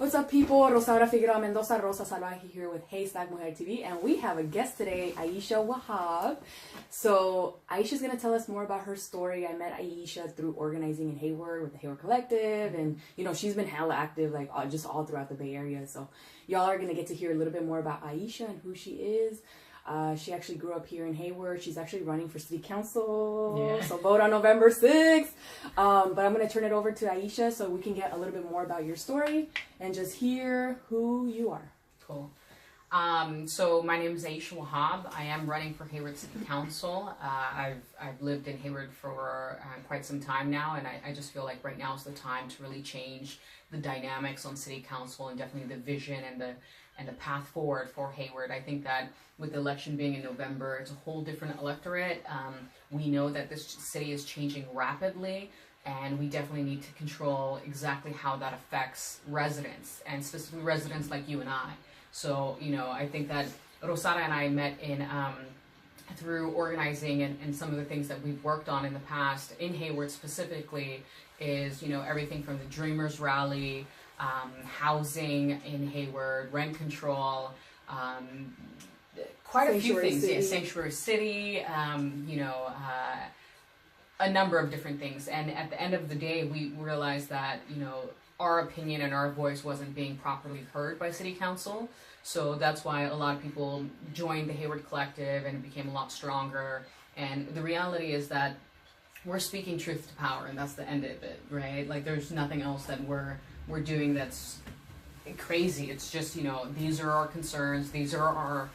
What's up, people? Rosaura, Figueroa, Mendoza, Rosa Salvaje here with Haystack Mujer TV, and we have a guest today, Aisha Wahab. So Aisha's going to tell us more about her story. I met Aisha through organizing in Hayward with the Hayward Collective, and you know, she's been hella active like just all throughout the Bay Area. So y'all are going to get to hear a little bit more about Aisha and who she is. She actually grew up here in Hayward. She's actually running for city council, so vote on November 6th. But I'm going to turn it over to Aisha so we can get a little bit more about your story and just hear who you are. Cool. So my name is Aisha Wahab. I am running for Hayward City Council. I've lived in Hayward for quite some time now, and I just feel like right now is the time to really change the dynamics on city council and definitely the vision and the path forward for Hayward. I think that with the election being in November, it's a whole different electorate. We know that this city is changing rapidly, and we definitely need to control exactly how that affects residents, and specifically residents like you and I. So, you know, I think that Rosaura and I met in through organizing and some of the things that we've worked on in the past in Hayward specifically is, you know, everything from the Dreamers Rally, housing in Hayward, rent control, quite a few things. Yeah, Sanctuary City, you know, a number of different things. And at the end of the day, we realized that, you know, our opinion and our voice wasn't being properly heard by City Council. So that's why a lot of people joined the Hayward Collective, and it became a lot stronger. And the reality is that we're speaking truth to power, and that's the end of it, right? Like, there's nothing else that we're doing that's crazy. It's just, you know, these are our concerns, these are our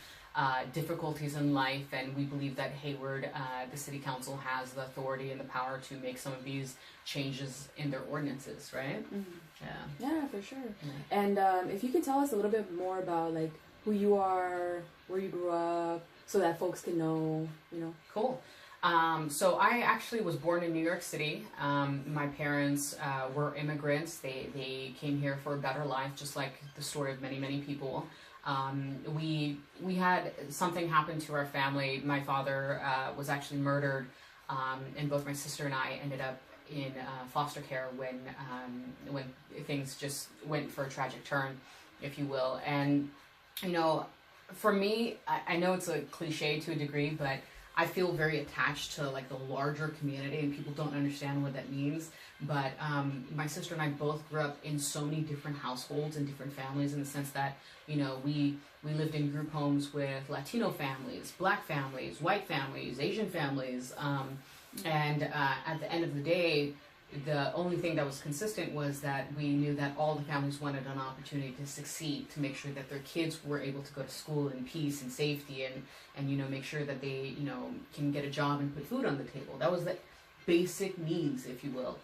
difficulties in life, and we believe that Hayward, the City Council, has the authority and the power to make some of these changes in their ordinances, right? Mm-hmm. Yeah, for sure. Yeah. And if you could tell us a little bit more about like who you are, where you grew up, so that folks can know, you know. Cool. So I actually was born in New York City. My parents were immigrants. They came here for a better life, just like the story of many, many people. We had something happen to our family. My father was actually murdered, and both my sister and I ended up in foster care when things just went for a tragic turn, if you will. And, you know, for me, I know it's a cliche to a degree, but I feel very attached to like the larger community, and people don't understand what that means. But my sister and I both grew up in so many different households and different families, in the sense that, you know, we lived in group homes with Latino families, Black families, white families, Asian families. And at the end of the day, the only thing that was consistent was that we knew that all the families wanted an opportunity to succeed, to make sure that their kids were able to go to school in peace and safety, and you know, make sure that they, you know, can get a job and put food on the table. That was the basic needs, if you will.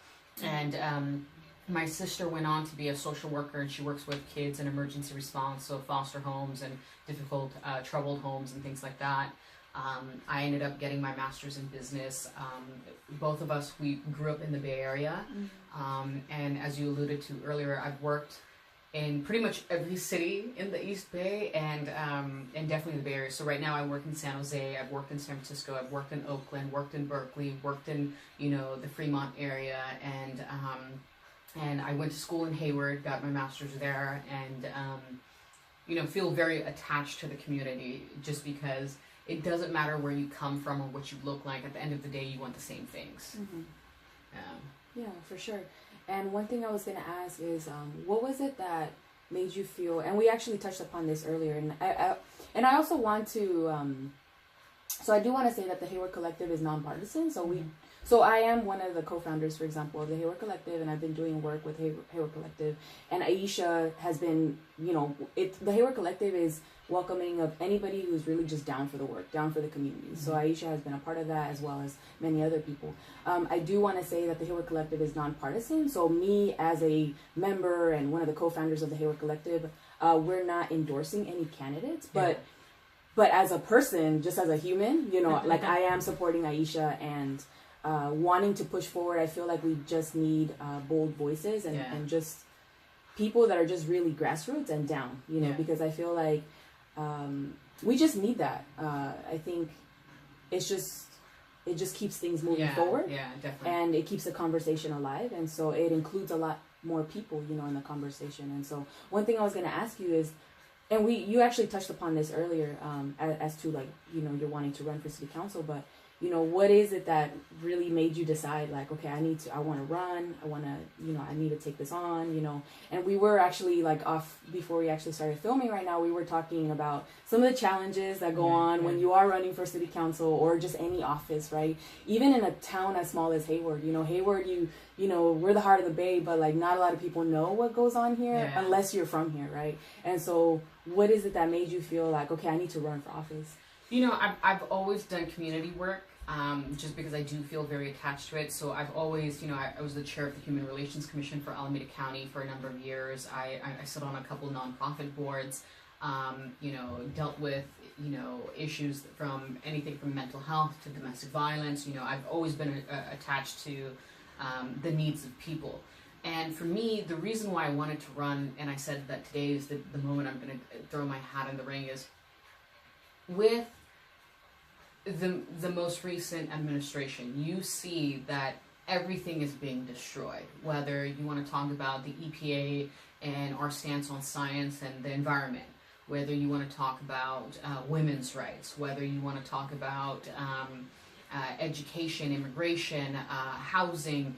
And my sister went on to be a social worker, and she works with kids in emergency response, so foster homes and difficult, troubled homes and things like that. I ended up getting my master's in business. Both of us, we grew up in the Bay Area. And as you alluded to earlier, I've worked in pretty much every city in the East Bay, and definitely the Bay Area. So right now I work in San Jose, I've worked in San Francisco, I've worked in Oakland, worked in Berkeley, worked in, you know, the Fremont area, and I went to school in Hayward, got my master's there, and you know, feel very attached to the community, just because it doesn't matter where you come from or what you look like. At the end of the day, you want the same things. Yeah, for sure. And one thing I was going to ask is, what was it that made you feel, and we actually touched upon this earlier, and I also want to, so I do want to say that the Hayward Collective is nonpartisan. So I am one of the co-founders, for example, of the Hayward Collective, and I've been doing work with Hayward Collective. And Aisha has been, you know, the Hayward Collective is welcoming of anybody who's really just down for the work, down for the community. So Aisha has been a part of that, as well as many other people. I do want to say that the Hayward Collective is nonpartisan. So me as a member and one of the co-founders of the Hayward Collective, we're not endorsing any candidates, but as a person, just as a human, you know, like I am supporting Aisha and wanting to push forward. I feel like we just need bold voices and just people that are just really grassroots and down, you know, because I feel like we just need that. I think it just keeps things moving forward. Yeah, definitely. And it keeps the conversation alive. And so it includes a lot more people, you know, in the conversation. And so one thing I was going to ask you is, and you actually touched upon this earlier, as to, like, you know, you're wanting to run for city council, but, you know, what is it that really made you decide, like, okay, I want to run, I need to take this on, you know? And we were actually, like, off before we actually started filming right now, we were talking about some of the challenges that go on when you are running for city council or just any office, right? Even in a town as small as Hayward, you know, you know, we're the heart of the Bay, but, like, not a lot of people know what goes on here unless you're from here, right? And so what is it that made you feel like, okay, I need to run for office? You know, I've always done community work, just because I do feel very attached to it. So I've always, you know, I was the chair of the Human Relations Commission for Alameda County for a number of years. I sit on a couple nonprofit boards, you know, dealt with, you know, issues from anything from mental health to domestic violence. You know, I've always been attached to the needs of people. And for me, the reason why I wanted to run, and I said that today is the moment I'm going to throw my hat in the ring, is with the most recent administration, you see that everything is being destroyed. Whether you want to talk about the EPA and our stance on science and the environment, whether you want to talk about women's rights, whether you want to talk about education, immigration, housing,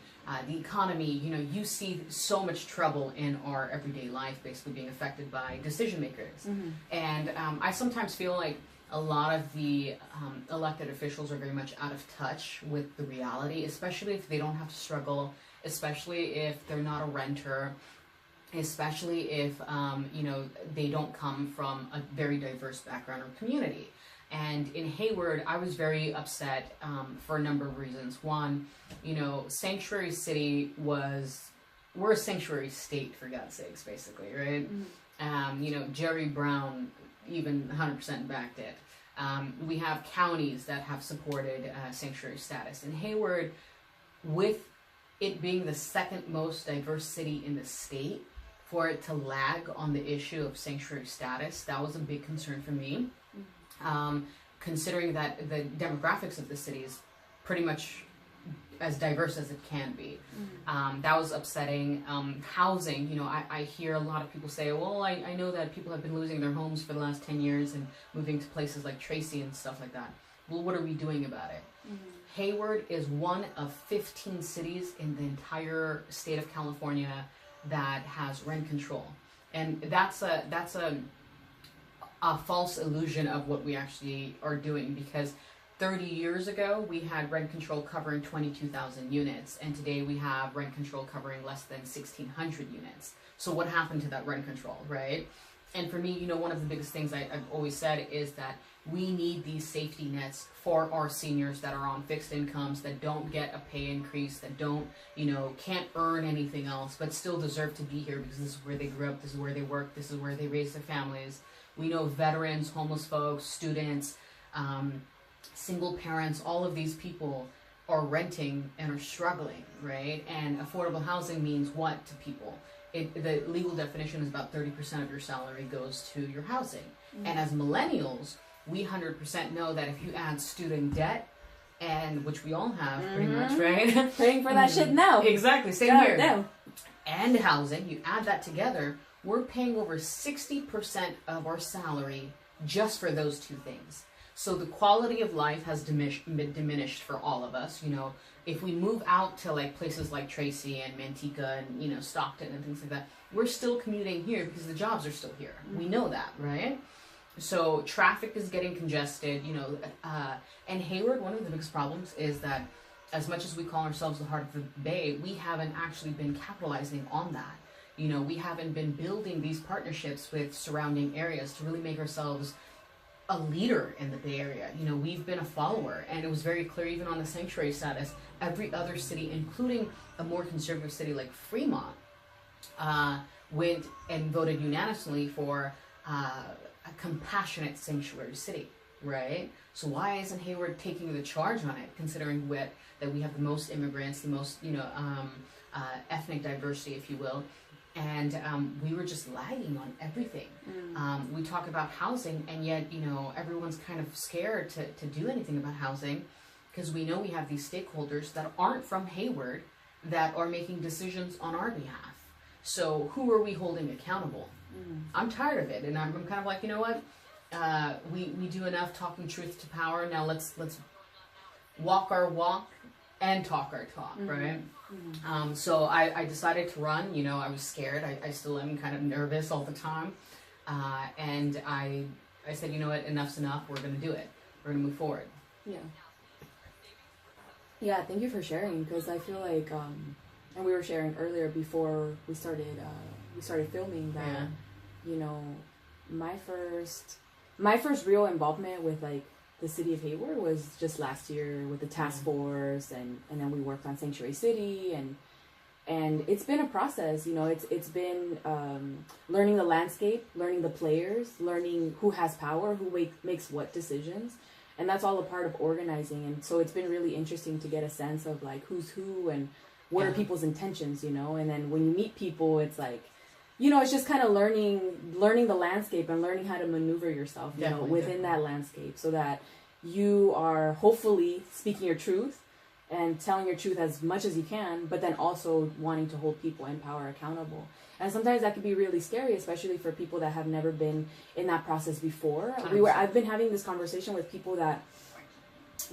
the economy, you know, you see so much trouble in our everyday life basically being affected by decision makers. Mm-hmm. And I sometimes feel like a lot of the elected officials are very much out of touch with the reality, especially if they don't have to struggle, especially if they're not a renter, especially if, you know, they don't come from a very diverse background or community. And in Hayward, I was very upset for a number of reasons. One, you know, Sanctuary City we're a sanctuary state, for God's sakes, basically, right? Mm-hmm. You know, Jerry Brown even 100% backed it. We have counties that have supported sanctuary status. In Hayward, with it being the second most diverse city in the state, for it to lag on the issue of sanctuary status, that was a big concern for me. Considering that the demographics of the city is pretty much as diverse as it can be. That was upsetting. Housing, you know, I hear a lot of people say, well, I know that people have been losing their homes for the last 10 years and moving to places like Tracy and stuff like that. Well, what are we doing about it? Hayward is one of 15 cities in the entire state of California that has rent control. And that's a false illusion of what we actually are doing, because 30 years ago, we had rent control covering 22,000 units, and today we have rent control covering less than 1,600 units. So what happened to that rent control, right? And for me, you know, one of the biggest things I've always said is that we need these safety nets for our seniors that are on fixed incomes, that don't get a pay increase, that don't, you know, can't earn anything else, but still deserve to be here because this is where they grew up, this is where they work, this is where they raise their families. We know veterans, homeless folks, students, single parents, all of these people are renting and are struggling, right? And affordable housing means what to people? The legal definition is about 30% of your salary goes to your housing. Mm-hmm. And as millennials, we 100% know that if you add student debt, and which we all have pretty much, right? Paying for that shit now. Exactly, same here. Now. And housing, you add that together, we're paying over 60% of our salary just for those two things. So the quality of life has diminished for all of us. You know, if we move out to like places like Tracy and Manteca and, you know, Stockton and things like that, we're still commuting here because the jobs are still here. Mm-hmm. We know that, right? So traffic is getting congested, you know, and Hayward, one of the biggest problems is that as much as we call ourselves the heart of the Bay, we haven't actually been capitalizing on that. You know, we haven't been building these partnerships with surrounding areas to really make ourselves a leader in the Bay Area. You know, we've been a follower, and it was very clear even on the sanctuary status, every other city, including a more conservative city like Fremont, went and voted unanimously for a compassionate sanctuary city, right? So why isn't Hayward taking the charge on it, considering that we have the most immigrants, the most, you know, ethnic diversity, if you will, and we were just lagging on everything. We talk about housing, and yet, you know, everyone's kind of scared to do anything about housing because we know we have these stakeholders that aren't from Hayward that are making decisions on our behalf. So who are we holding accountable? I'm tired of it, and I'm kind of like, you know what? We do enough talking truth to power. Now let's walk our walk and talk our talk, right? So I decided to run. You know, I was scared. I still am kind of nervous all the time. And I said, you know what? Enough's enough. We're going to do it. We're going to move forward. Yeah. Yeah, thank you for sharing, because I feel like, and we were sharing earlier before we started filming that, you know, my first real involvement with like the city of Hayward was just last year with the task force, and then we worked on Sanctuary City, and it's been a process. You know, it's been learning the landscape, learning the players, learning who has power, who makes what decisions. And that's all a part of organizing. And so it's been really interesting to get a sense of like who's who and what are people's intentions, you know. And then when you meet people, it's like, you know, it's just kind of learning the landscape and learning how to maneuver yourself, you know, within that landscape, so that you are hopefully speaking your truth and telling your truth as much as you can, but then also wanting to hold people in power accountable. And sometimes that can be really scary, especially for people that have never been in that process before. I've been having this conversation with people that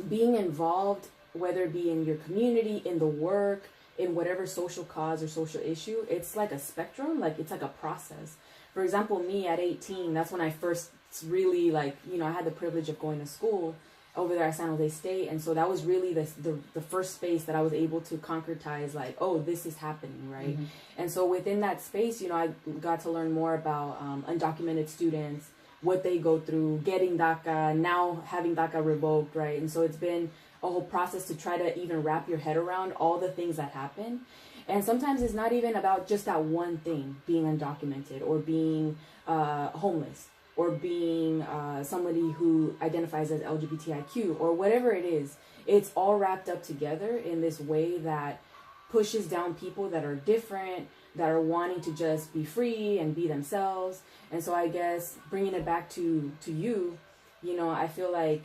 being involved, whether it be in your community, in the work, in whatever social cause or social issue, it's like a spectrum, like it's like a process. For example, me at 18, that's when I first really, like, you know, I had the privilege of going to school over there at San Jose State, and so that was really the first space that I was able to concretize, like, oh, this is happening, right? And so within that space, you know, I got to learn more about undocumented students, what they go through, getting DACA, now having DACA revoked, right? And so it's been a whole process to try to even wrap your head around all the things that happen. And sometimes it's not even about just that one thing, being undocumented or being homeless, or being somebody who identifies as LGBTIQ, or whatever it is. It's all wrapped up together in this way that pushes down people that are different, that are wanting to just be free and be themselves. And so I guess bringing it back to you, you know, I feel like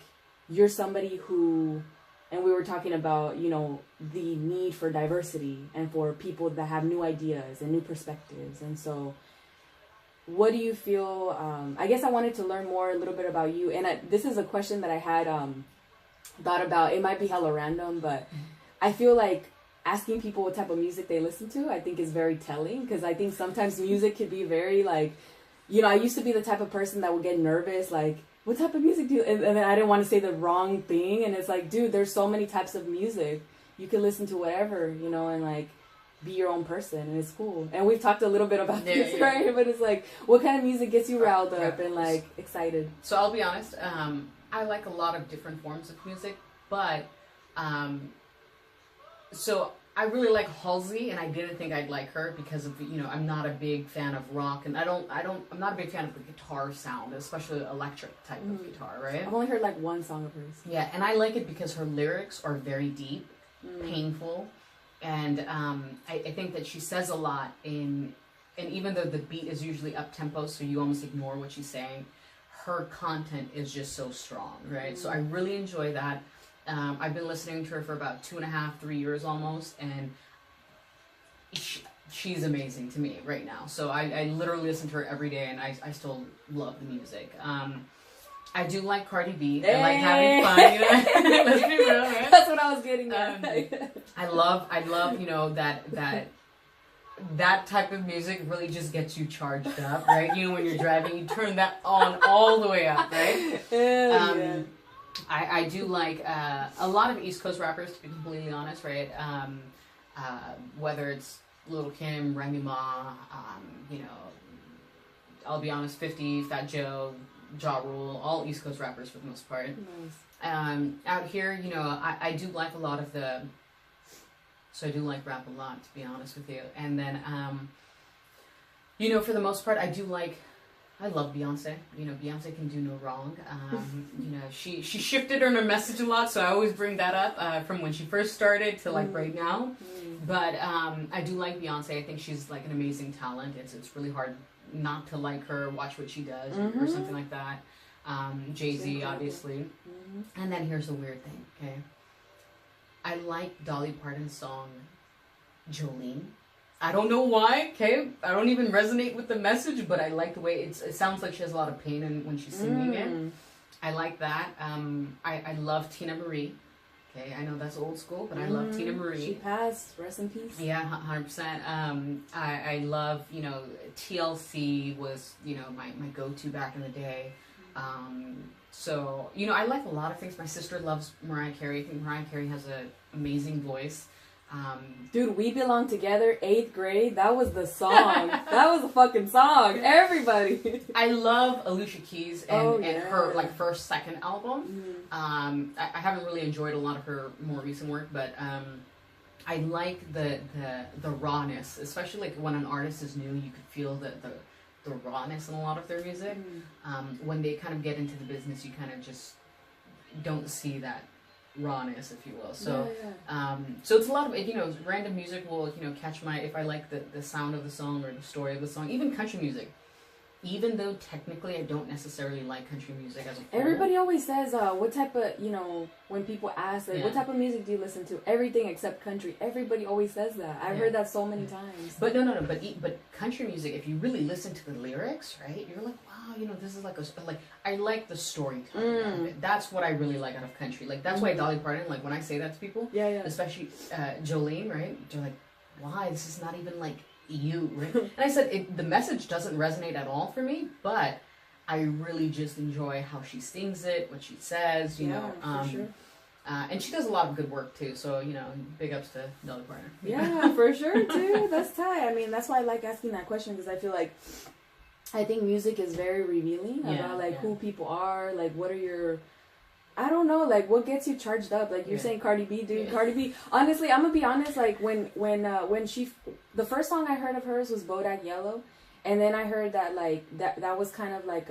you're somebody who, and we were talking about, you know, the need for diversity and for people that have new ideas and new perspectives. And so what do you feel, I guess I wanted to learn more a little bit about you. And this is a question that I had thought about. It might be hella random, but I feel like asking people what type of music they listen to, I think is very telling, because I think sometimes music can be very like, you know, I used to be the type of person that would get nervous, like, what type of music do you, and then I didn't want to say the wrong thing. And it's like, dude, there's so many types of music. You can listen to whatever, you know, and like, be your own person, and it's cool. And we've talked a little bit about this, right? But it's like, what kind of music gets you riled up and like excited? So I'll be honest, I like a lot of different forms of music, but so I really like Halsey, and I didn't think I'd like her because of, you know, I'm not a big fan of rock, and I'm not a big fan of the guitar sound, especially electric type of guitar, right? I've only heard like one song of hers. Yeah, and I like it because her lyrics are very deep, painful. And I think that she says a lot and even though the beat is usually up-tempo, so you almost ignore what she's saying, her content is just so strong, right? So I really enjoy that. I've been listening to her for about 2.5, 3 years almost, and she's amazing to me right now. So I literally listen to her every day, and I still love the music. I do like Cardi B. I like having fun, you know. Let's be real, right? That's what I was getting at. I love, you know, that type of music really just gets you charged up, right? You know, when you're driving, you turn that on all the way up, right? Yeah. I do like a lot of East Coast rappers, to be completely honest, right? Whether it's Lil' Kim, Remy Ma, you know, I'll be honest, 50, Fat Joe, Ja Rule, all East Coast rappers for the most part. Nice. Out here, you know, I do like a lot of so I do like rap a lot, to be honest with you. And then, you know, for the most part, I love Beyonce. You know, Beyonce can do no wrong. You know, she shifted her message a lot, so I always bring that up from when she first started to like right now. But I do like Beyonce. I think she's like an amazing talent. It's really hard not to like her, watch what she does, or something like that. Jay-Z, obviously. And then here's the weird thing, okay? I like Dolly Parton's song, Jolene. I don't know why, okay? I don't even resonate with the message, but I like the way it sounds like she has a lot of pain when she's singing it. I like that. I love Tina Marie. Okay, I know that's old school, but I love Tina Marie. She passed. Rest in peace. Yeah, 100%. I love, TLC was, my go-to back in the day. So, I like a lot of things. My sister loves Mariah Carey. I think Mariah Carey has an amazing voice. Dude, We Belong Together, 8th grade. That was the song. That was a fucking song. Everybody. I love Alicia Keys and her first, second album. I haven't really enjoyed a lot of her more recent work, but I like the rawness, especially like when an artist is new. You could feel the rawness in a lot of their music. When they kind of get into the business, you kind of just don't see that rawness, if you will. So so it's a lot of random music will catch my, if I like the sound of the song or the story of the song. Even country music, even though technically I don't necessarily like country music as a whole. Everybody always says what type of, when people ask like what type of music do you listen to, everything except country. Everybody always says that. I've heard that so many times. But no, but country music, if you really listen to the lyrics, right, you're like, wow, this is like I like the storytelling of it. That's what I really like out of country. Like that's why Dolly Parton, like when I say that to people, especially Jolene, right, they're like, why, this is not even like you, right? And I said the message doesn't resonate at all for me, but I really just enjoy how she sings it, what she says, you know. For sure. And she does a lot of good work too, so big ups to Dolly Parton. Yeah, for sure too. That's tight. I mean, that's why I like asking that question, because I feel like I think music is very revealing about who people are, like what are your, I don't know, like what gets you charged up. Like you're saying Cardi B, dude. Cardi B, honestly, I'm gonna be honest, like when she, the first song I heard of hers was Bodak Yellow, and then I heard that that was kind of like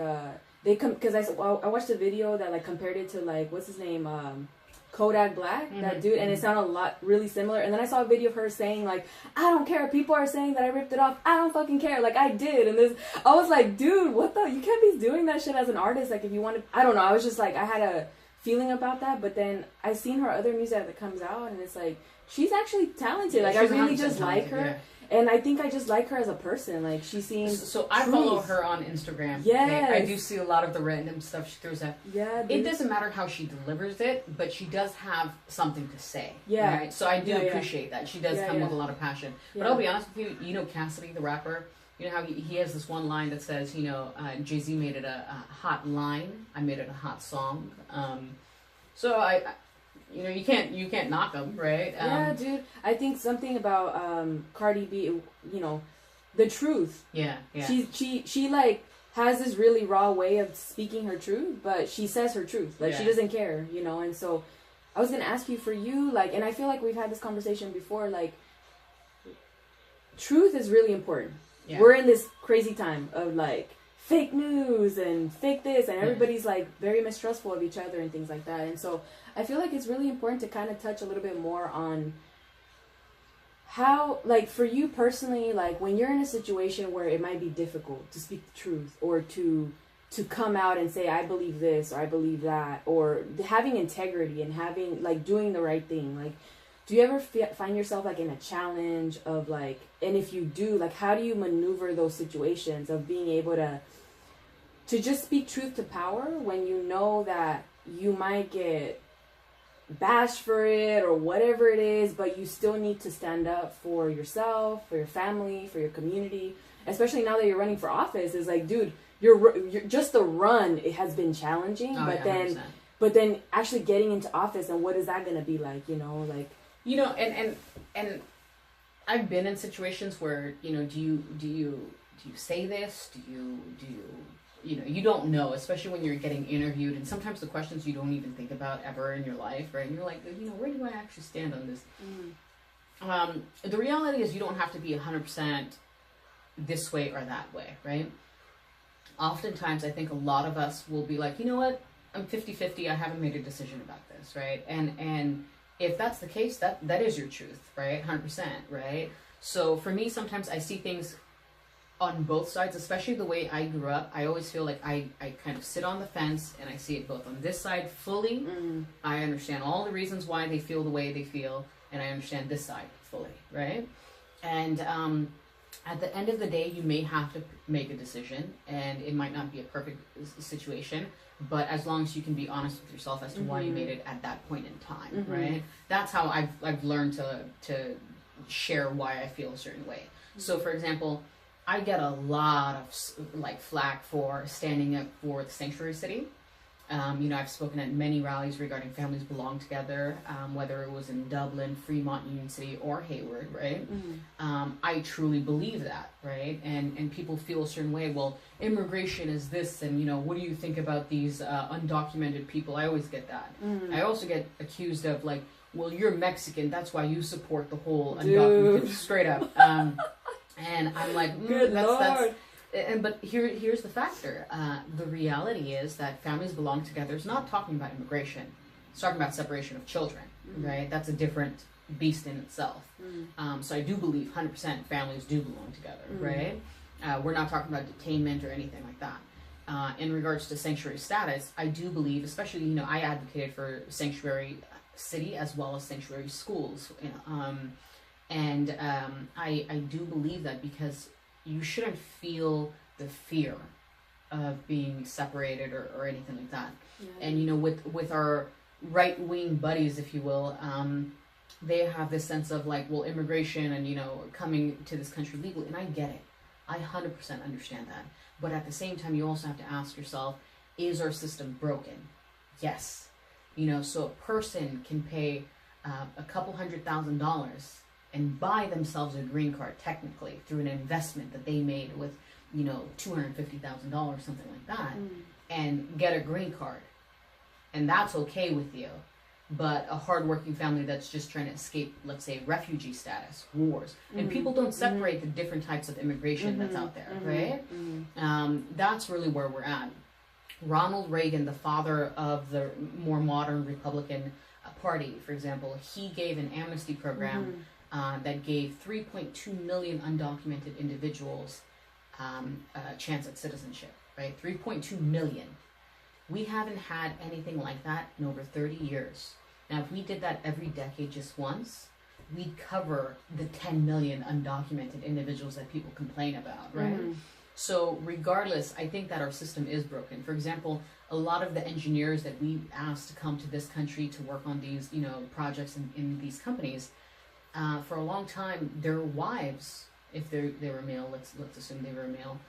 because I watched a video that like compared it to like what's his name, Kodak Black, that dude, and it sounded a lot really similar. And then I saw a video of her saying like, I don't care, people are saying that I ripped it off, I don't fucking care, like I did. And I was like, dude, what the, you can't be doing that shit as an artist. Like if you want to, I don't know, I was just like, I had a feeling about that. But then I seen her other music that comes out, and it's like she's actually talented. Like I really just like her. And I think I just like her as a person. Like, she seems... So I follow her on Instagram. Yes. Okay? I do see a lot of the random stuff she throws out. Yeah, dude. It doesn't matter how she delivers it, but she does have something to say. Yeah. Right? So I do appreciate that. She does come with a lot of passion. But I'll be honest with you, Cassidy, the rapper, you know how he has this one line that says, Jay-Z made it a hot line. I made it a hot song. So you can't knock them, right? Yeah, dude. I think something about Cardi B, the truth. Yeah. She like has this really raw way of speaking her truth, but she says her truth. Like she doesn't care, And so I was gonna ask you, for you, like, and I feel like we've had this conversation before. Like, truth is really important. Yeah. We're in this crazy time of like fake news and fake this, and everybody's like very mistrustful of each other and things like that. And so I feel like it's really important to kind of touch a little bit more on how, like, for you personally, like when you're in a situation where it might be difficult to speak the truth, or to come out and say, I believe this, or I believe that, or having integrity and having, like, doing the right thing. Like, do you ever find yourself like in a challenge of like, and if you do, like, how do you maneuver those situations of being able to just speak truth to power when you know that you might get bashed for it or whatever it is, but you still need to stand up for yourself, for your family, for your community, especially now that you're running for office? Is like, dude, you're just the run, it has been challenging, but then actually getting into office, and what is that going to be like, and I've been in situations where, do you say this? Do you you don't know, especially when you're getting interviewed, and sometimes the questions you don't even think about ever in your life, right? And you're like, where do I actually stand on this? The reality is you don't have to be 100% this way or that way, right? Oftentimes, I think a lot of us will be like, you know what? I'm 50-50. I haven't made a decision about this, right? And if that's the case, that is your truth, right? 100%, right? So for me, sometimes I see things on both sides, especially the way I grew up. I always feel like I kind of sit on the fence, and I see it both on this side fully. I understand all the reasons why they feel the way they feel, and I understand this side fully, right? And at the end of the day, you may have to make a decision, and it might not be a perfect situation, but as long as you can be honest with yourself as to why you made it at that point in time, right? That's how I've learned to share why I feel a certain way. So, for example, I get a lot of like flack for standing up for the sanctuary city. You know, I've spoken at many rallies regarding families belong together, whether it was in Dublin, Fremont, Union City, or Hayward, right? I truly believe that, right? And people feel a certain way. Well, immigration is this, and you know, what do you think about these undocumented people? I always get that. I also get accused of like, well, you're Mexican, that's why you support the whole undocumented, straight up. And I'm like, Good Lord. But here's the factor. The reality is that families belong together. It's not talking about immigration. It's talking about separation of children, right? That's a different beast in itself. So I do believe 100% families do belong together, right? We're not talking about detainment or anything like that. In regards to sanctuary status, I do believe, especially, you know, I advocated for sanctuary city as well as sanctuary schools. You know, I do believe that because you shouldn't feel the fear of being separated or anything like that. And, you know, with our right-wing buddies, if you will, they have this sense of like, well, immigration and, you know, coming to this country legally. And I get it. I 100% understand that. But at the same time, you also have to ask yourself, is our system broken? Yes. You know, so a person can pay a couple $100,000 and buy themselves a green card, technically, through an investment that they made with, you know, $250,000, something like that, and get a green card. And that's okay with you. But a hardworking family that's just trying to escape, let's say, refugee status, wars. And people don't separate the different types of immigration that's out there, right? That's really where we're at. Ronald Reagan, the father of the more modern Republican Party, for example, he gave an amnesty program that gave 3.2 million undocumented individuals a chance at citizenship, right? 3.2 million. We haven't had anything like that in over 30 years. Now, if we did that every decade just once, we'd cover the 10 million undocumented individuals that people complain about, right? So regardless, I think that our system is broken. For example, a lot of the engineers that we asked to come to this country to work on these, you know, projects in these companies, for a long time, their wives, if they were male, let's assume they were male,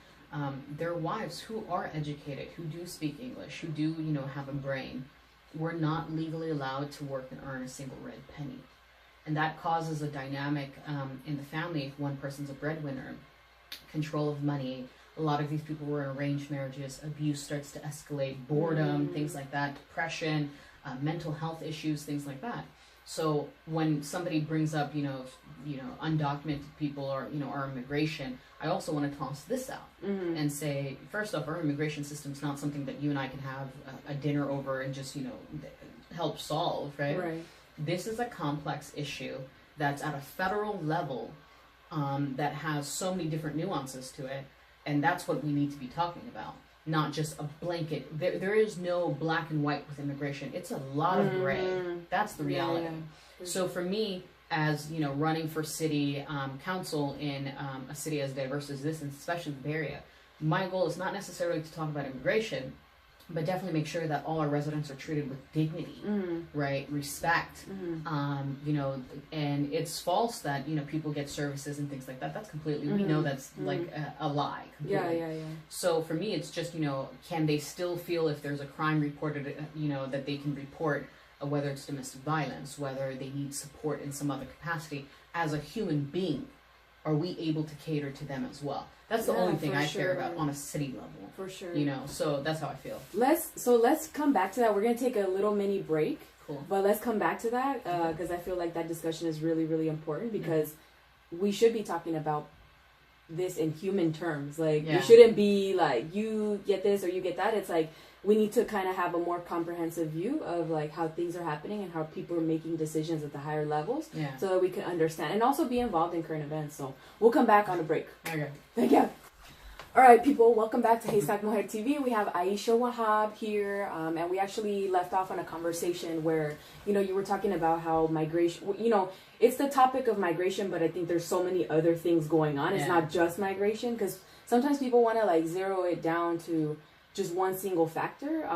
their wives who are educated, who do speak English, who do, you know, have a brain, were not legally allowed to work and earn a single red penny. And that causes a dynamic in the family. If one person's a breadwinner, control of money, a lot of these people were in arranged marriages, abuse starts to escalate, boredom, things like that, depression, mental health issues, things like that. So when somebody brings up, you know, undocumented people or, you know, our immigration, I also want to toss this out and say, first off, our immigration system is not something that you and I can have a dinner over and just, you know, help solve, right? This is a complex issue that's at a federal level that has so many different nuances to it, and that's what we need to be talking about. Not just a blanket. There is no black and white with immigration. It's a lot of gray. That's the reality. So for me, as you know, running for city council in a city as diverse as this, and especially the Bay Area, my goal is not necessarily to talk about immigration, but definitely make sure that all our residents are treated with dignity, right? Respect, you know, and it's false that, you know, people get services and things like that. That's completely, we know that's like a lie. Completely. So for me, it's just, you know, can they still feel if there's a crime reported, you know, that they can report, whether it's domestic violence, whether they need support in some other capacity, as a human being, are we able to cater to them as well? That's the only thing I care about on a city level. For sure. You know, so that's how I feel. Let's come back to that. We're going to take a little mini break. Cool. But let's come back to that because I feel like that discussion is really, really important because we should be talking about this in human terms. Like, we shouldn't be like, you get this or you get that. It's like, we need to kind of have a more comprehensive view of like how things are happening and how people are making decisions at the higher levels so that we can understand and also be involved in current events. So we'll come back on a break. Okay. Thank you. All right, people, welcome back to Haystack Mujer TV. We have Aisha Wahab here, and we actually left off on a conversation where, you know, you were talking about how migration, you know, it's the topic of migration, but I think there's so many other things going on. It's not just migration, because sometimes people want to, like, zero it down to just one single factor,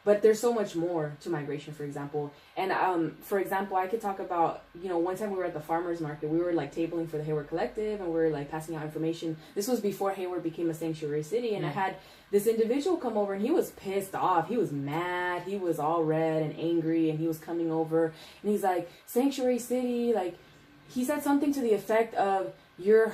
but there's so much more to migration, for example. And for example, I could talk about, you know, one time we were at the farmers market, we were like tabling for the Hayward Collective, and we were like passing out information. This was before Hayward became a sanctuary city, and I had this individual come over, and he was pissed off, he was mad, he was all red and angry, and he was coming over, and he's like, sanctuary city, like, he said something to the effect of, you're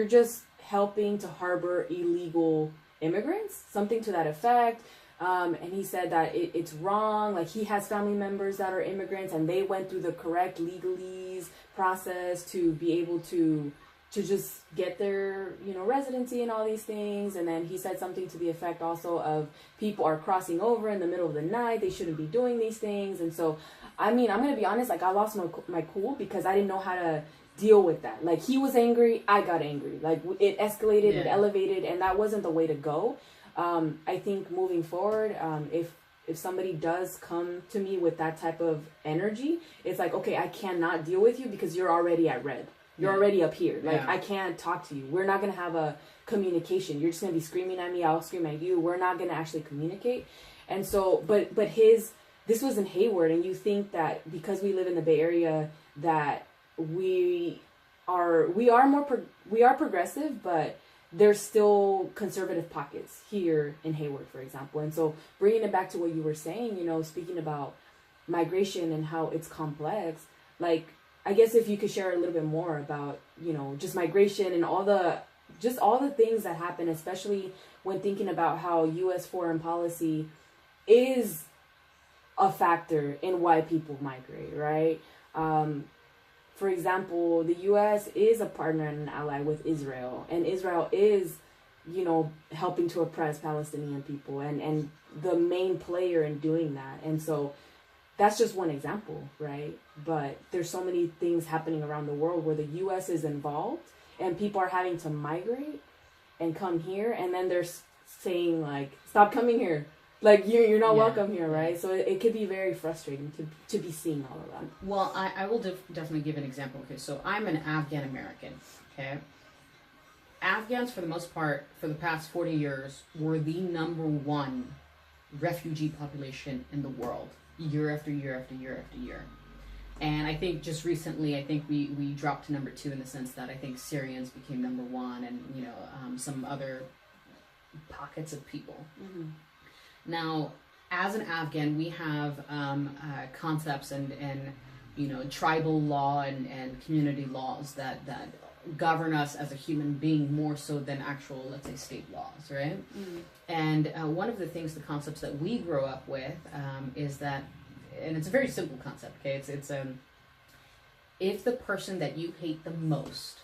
just helping to harbor illegal immigrants, something to that effect. And he said that it's wrong. Like, he has family members that are immigrants, and they went through the correct legalese process to be able to just get their, you know, residency and all these things. And then he said something to the effect also of, people are crossing over in the middle of the night, they shouldn't be doing these things. And so, I mean, I'm gonna be honest, like, I lost my cool because I didn't know how to deal with that. Like, he was angry, I got angry. Like, it escalated, it elevated, and that wasn't the way to go. I think moving forward, if somebody does come to me with that type of energy, it's like, okay, I cannot deal with you because you're already at red. You're already up here. Like, I can't talk to you. We're not going to have a communication. You're just going to be screaming at me. I'll scream at you. We're not going to actually communicate. And so, but this was in Hayward, and you think that because we live in the Bay Area that we are progressive, but there's still conservative pockets here in Hayward, for example. And so bringing it back to what you were saying, you know, speaking about migration and how it's complex, like, I guess if you could share a little bit more about, you know, just migration and all the things that happen, especially when thinking about how U.S. foreign policy is a factor in why people migrate, right? For example, the U.S. is a partner and an ally with Israel, and Israel is, you know, helping to oppress Palestinian people and the main player in doing that. And so that's just one example, right? But there's so many things happening around the world where the U.S. is involved and people are having to migrate and come here, and then they're saying, like, stop coming here. Like, you're not welcome here, right? So it could be very frustrating to be seeing all of that. Well, I will definitely give an example. Okay, so I'm an Afghan American, okay? Afghans, for the most part, for the past 40 years, were the #1 refugee population in the world, year after year after year after year. And I think just recently, I think we dropped to #2 in the sense that I think Syrians became #1, and, you know, some other pockets of people. Mm-hmm. Now, as an Afghan, we have concepts and you know, tribal law and community laws that govern us as a human being more so than actual, let's say, state laws, right? Mm-hmm. And one of the things, the concepts that we grow up with is that, and it's a very simple concept, okay? It's if the person that you hate the most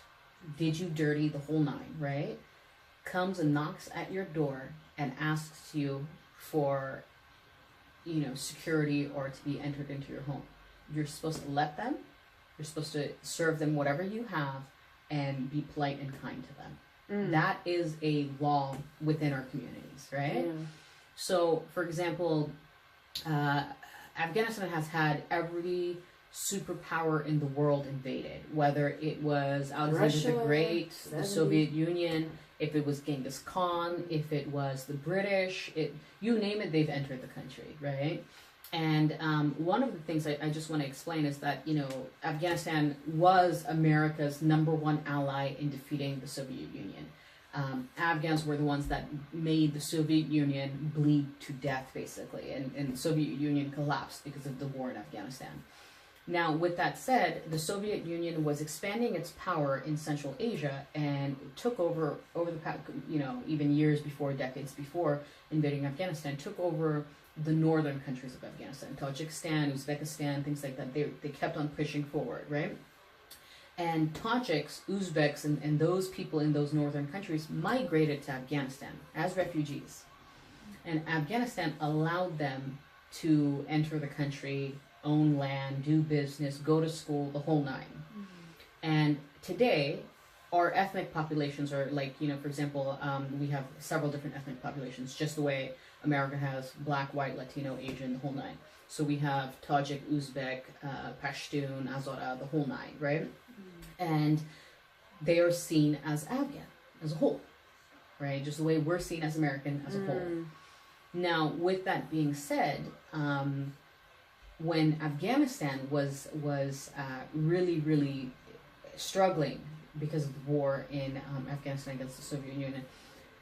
did you dirty the whole nine, right, comes and knocks at your door and asks you for, you know, security or to be entered into your home, you're supposed to let them. You're supposed to serve them whatever you have and be polite and kind to them. Mm. That is a law within our communities, right? Yeah. So, for example, Afghanistan has had every superpower in the world invaded, whether it was Alexander the Great, the Soviet Union, if it was Genghis Khan, if it was the British, you name it, they've entered the country, right? And one of the things I just want to explain is that, you know, Afghanistan was America's #1 ally in defeating the Soviet Union. Afghans were the ones that made the Soviet Union bleed to death, basically, and the Soviet Union collapsed because of the war in Afghanistan. Now, with that said, the Soviet Union was expanding its power in Central Asia and took over the past, you know, even years before, decades before invading Afghanistan, took over the northern countries of Afghanistan, Tajikistan, Uzbekistan, things like that. They kept on pushing forward, right? And Tajiks, Uzbeks, and those people in those northern countries migrated to Afghanistan as refugees. And Afghanistan allowed them to enter the country, own land, do business, go to school, the whole nine. Mm-hmm. And today, our ethnic populations are like, you know, for example, we have several different ethnic populations, just the way America has black, white, Latino, Asian, the whole nine. So we have Tajik, Uzbek, Pashtun, Azara, the whole nine, right? And they are seen as Afghan, as a whole, right? Just the way we're seen as American as a whole. Now, with that being said, when Afghanistan was really, really struggling because of the war in Afghanistan against the Soviet Union,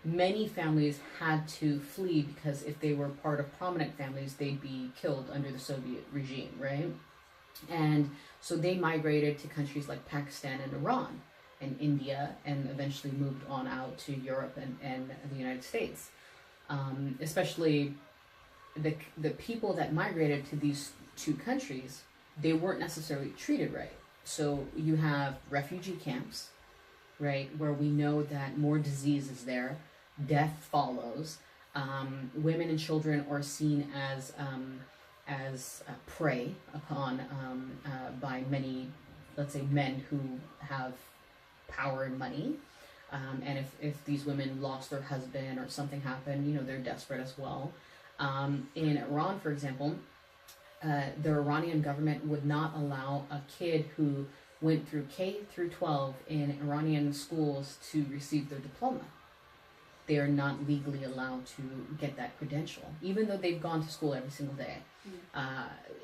many families had to flee because if they were part of prominent families, they'd be killed under the Soviet regime, right? And so they migrated to countries like Pakistan and Iran and India, and eventually moved on out to Europe and the United States. Especially the people that migrated to these two countries, they weren't necessarily treated right. So you have refugee camps, right, where we know that more disease is there, death follows. Women and children are seen as prey upon by many, let's say, men who have power and money. And if these women lost their husband or something happened, you know, they're desperate as well. In Iran, for example, the Iranian government would not allow a kid who went through K through 12 in Iranian schools to receive their diploma. They are not legally allowed to get that credential, even though they've gone to school every single day.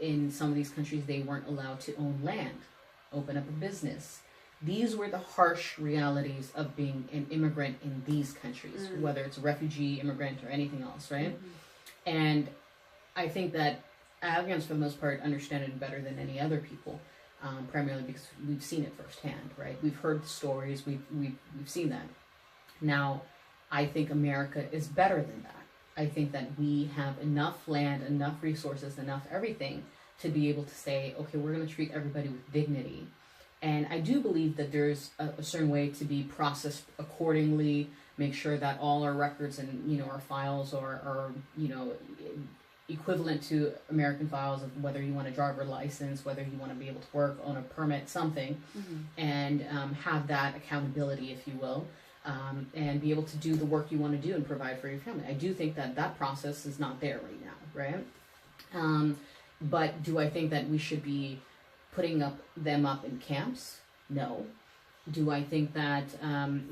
In some of these countries, they weren't allowed to own land, open up a business. These were the harsh realities of being an immigrant in these countries, whether it's a refugee, immigrant, or anything else, right? And I think that Afghans, for the most part, understand it better than any other people, primarily because we've seen it firsthand, right? We've heard the stories, we've seen that. Now, I think America is better than that. I think that we have enough land, enough resources, enough everything to be able to say, okay, we're going to treat everybody with dignity. And I do believe that there's a certain way to be processed accordingly, make sure that all our records and, you know, our files are you know, equivalent to American files, of whether you want a driver license, whether you want to be able to work on a permit, something, and have that accountability, if you will, and be able to do the work you want to do and provide for your family. I do think that that process is not there right now, right? But do I think that we should be putting them up in camps? No. Do I think that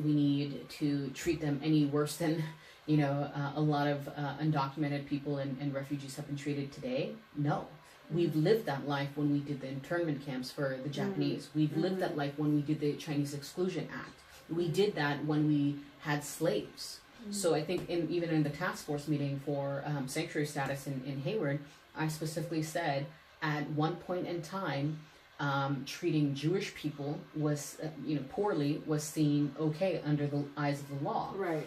we need to treat them any worse than, you know, a lot of undocumented people and refugees have been treated today? No. We've lived that life when we did the internment camps for the Japanese. We've lived that life when we did the Chinese Exclusion Act. We did that when we had slaves. So I think even in the task force meeting for sanctuary status in Hayward, I specifically said at one point in time, treating Jewish people was, you know, poorly was seen okay under the eyes of the law. Right.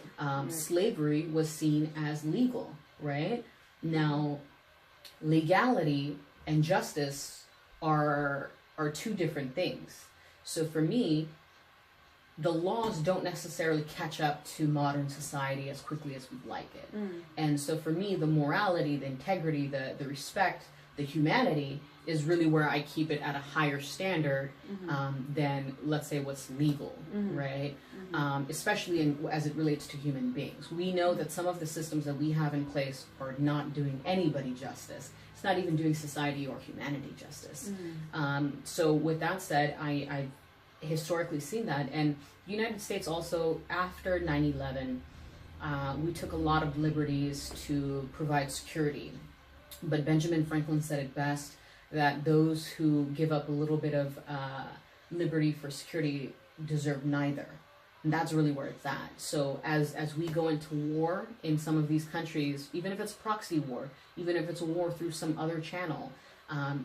Slavery was seen as legal. Right. Now, legality and justice are two different things. So for me, the laws don't necessarily catch up to modern society as quickly as we'd like it. And so for me, the morality, the integrity, the respect, the humanity is really where I keep it at a higher standard than, let's say, what's legal, right? Especially as it relates to human beings. We know that some of the systems that we have in place are not doing anybody justice. It's not even doing society or humanity justice. So with that said, I've historically seen that. And the United States also, after 9/11, we took a lot of liberties to provide security. But Benjamin Franklin said it best, that those who give up a little bit of liberty for security deserve neither. And that's really where it's at. So as we go into war in some of these countries, even if it's proxy war, even if it's a war through some other channel,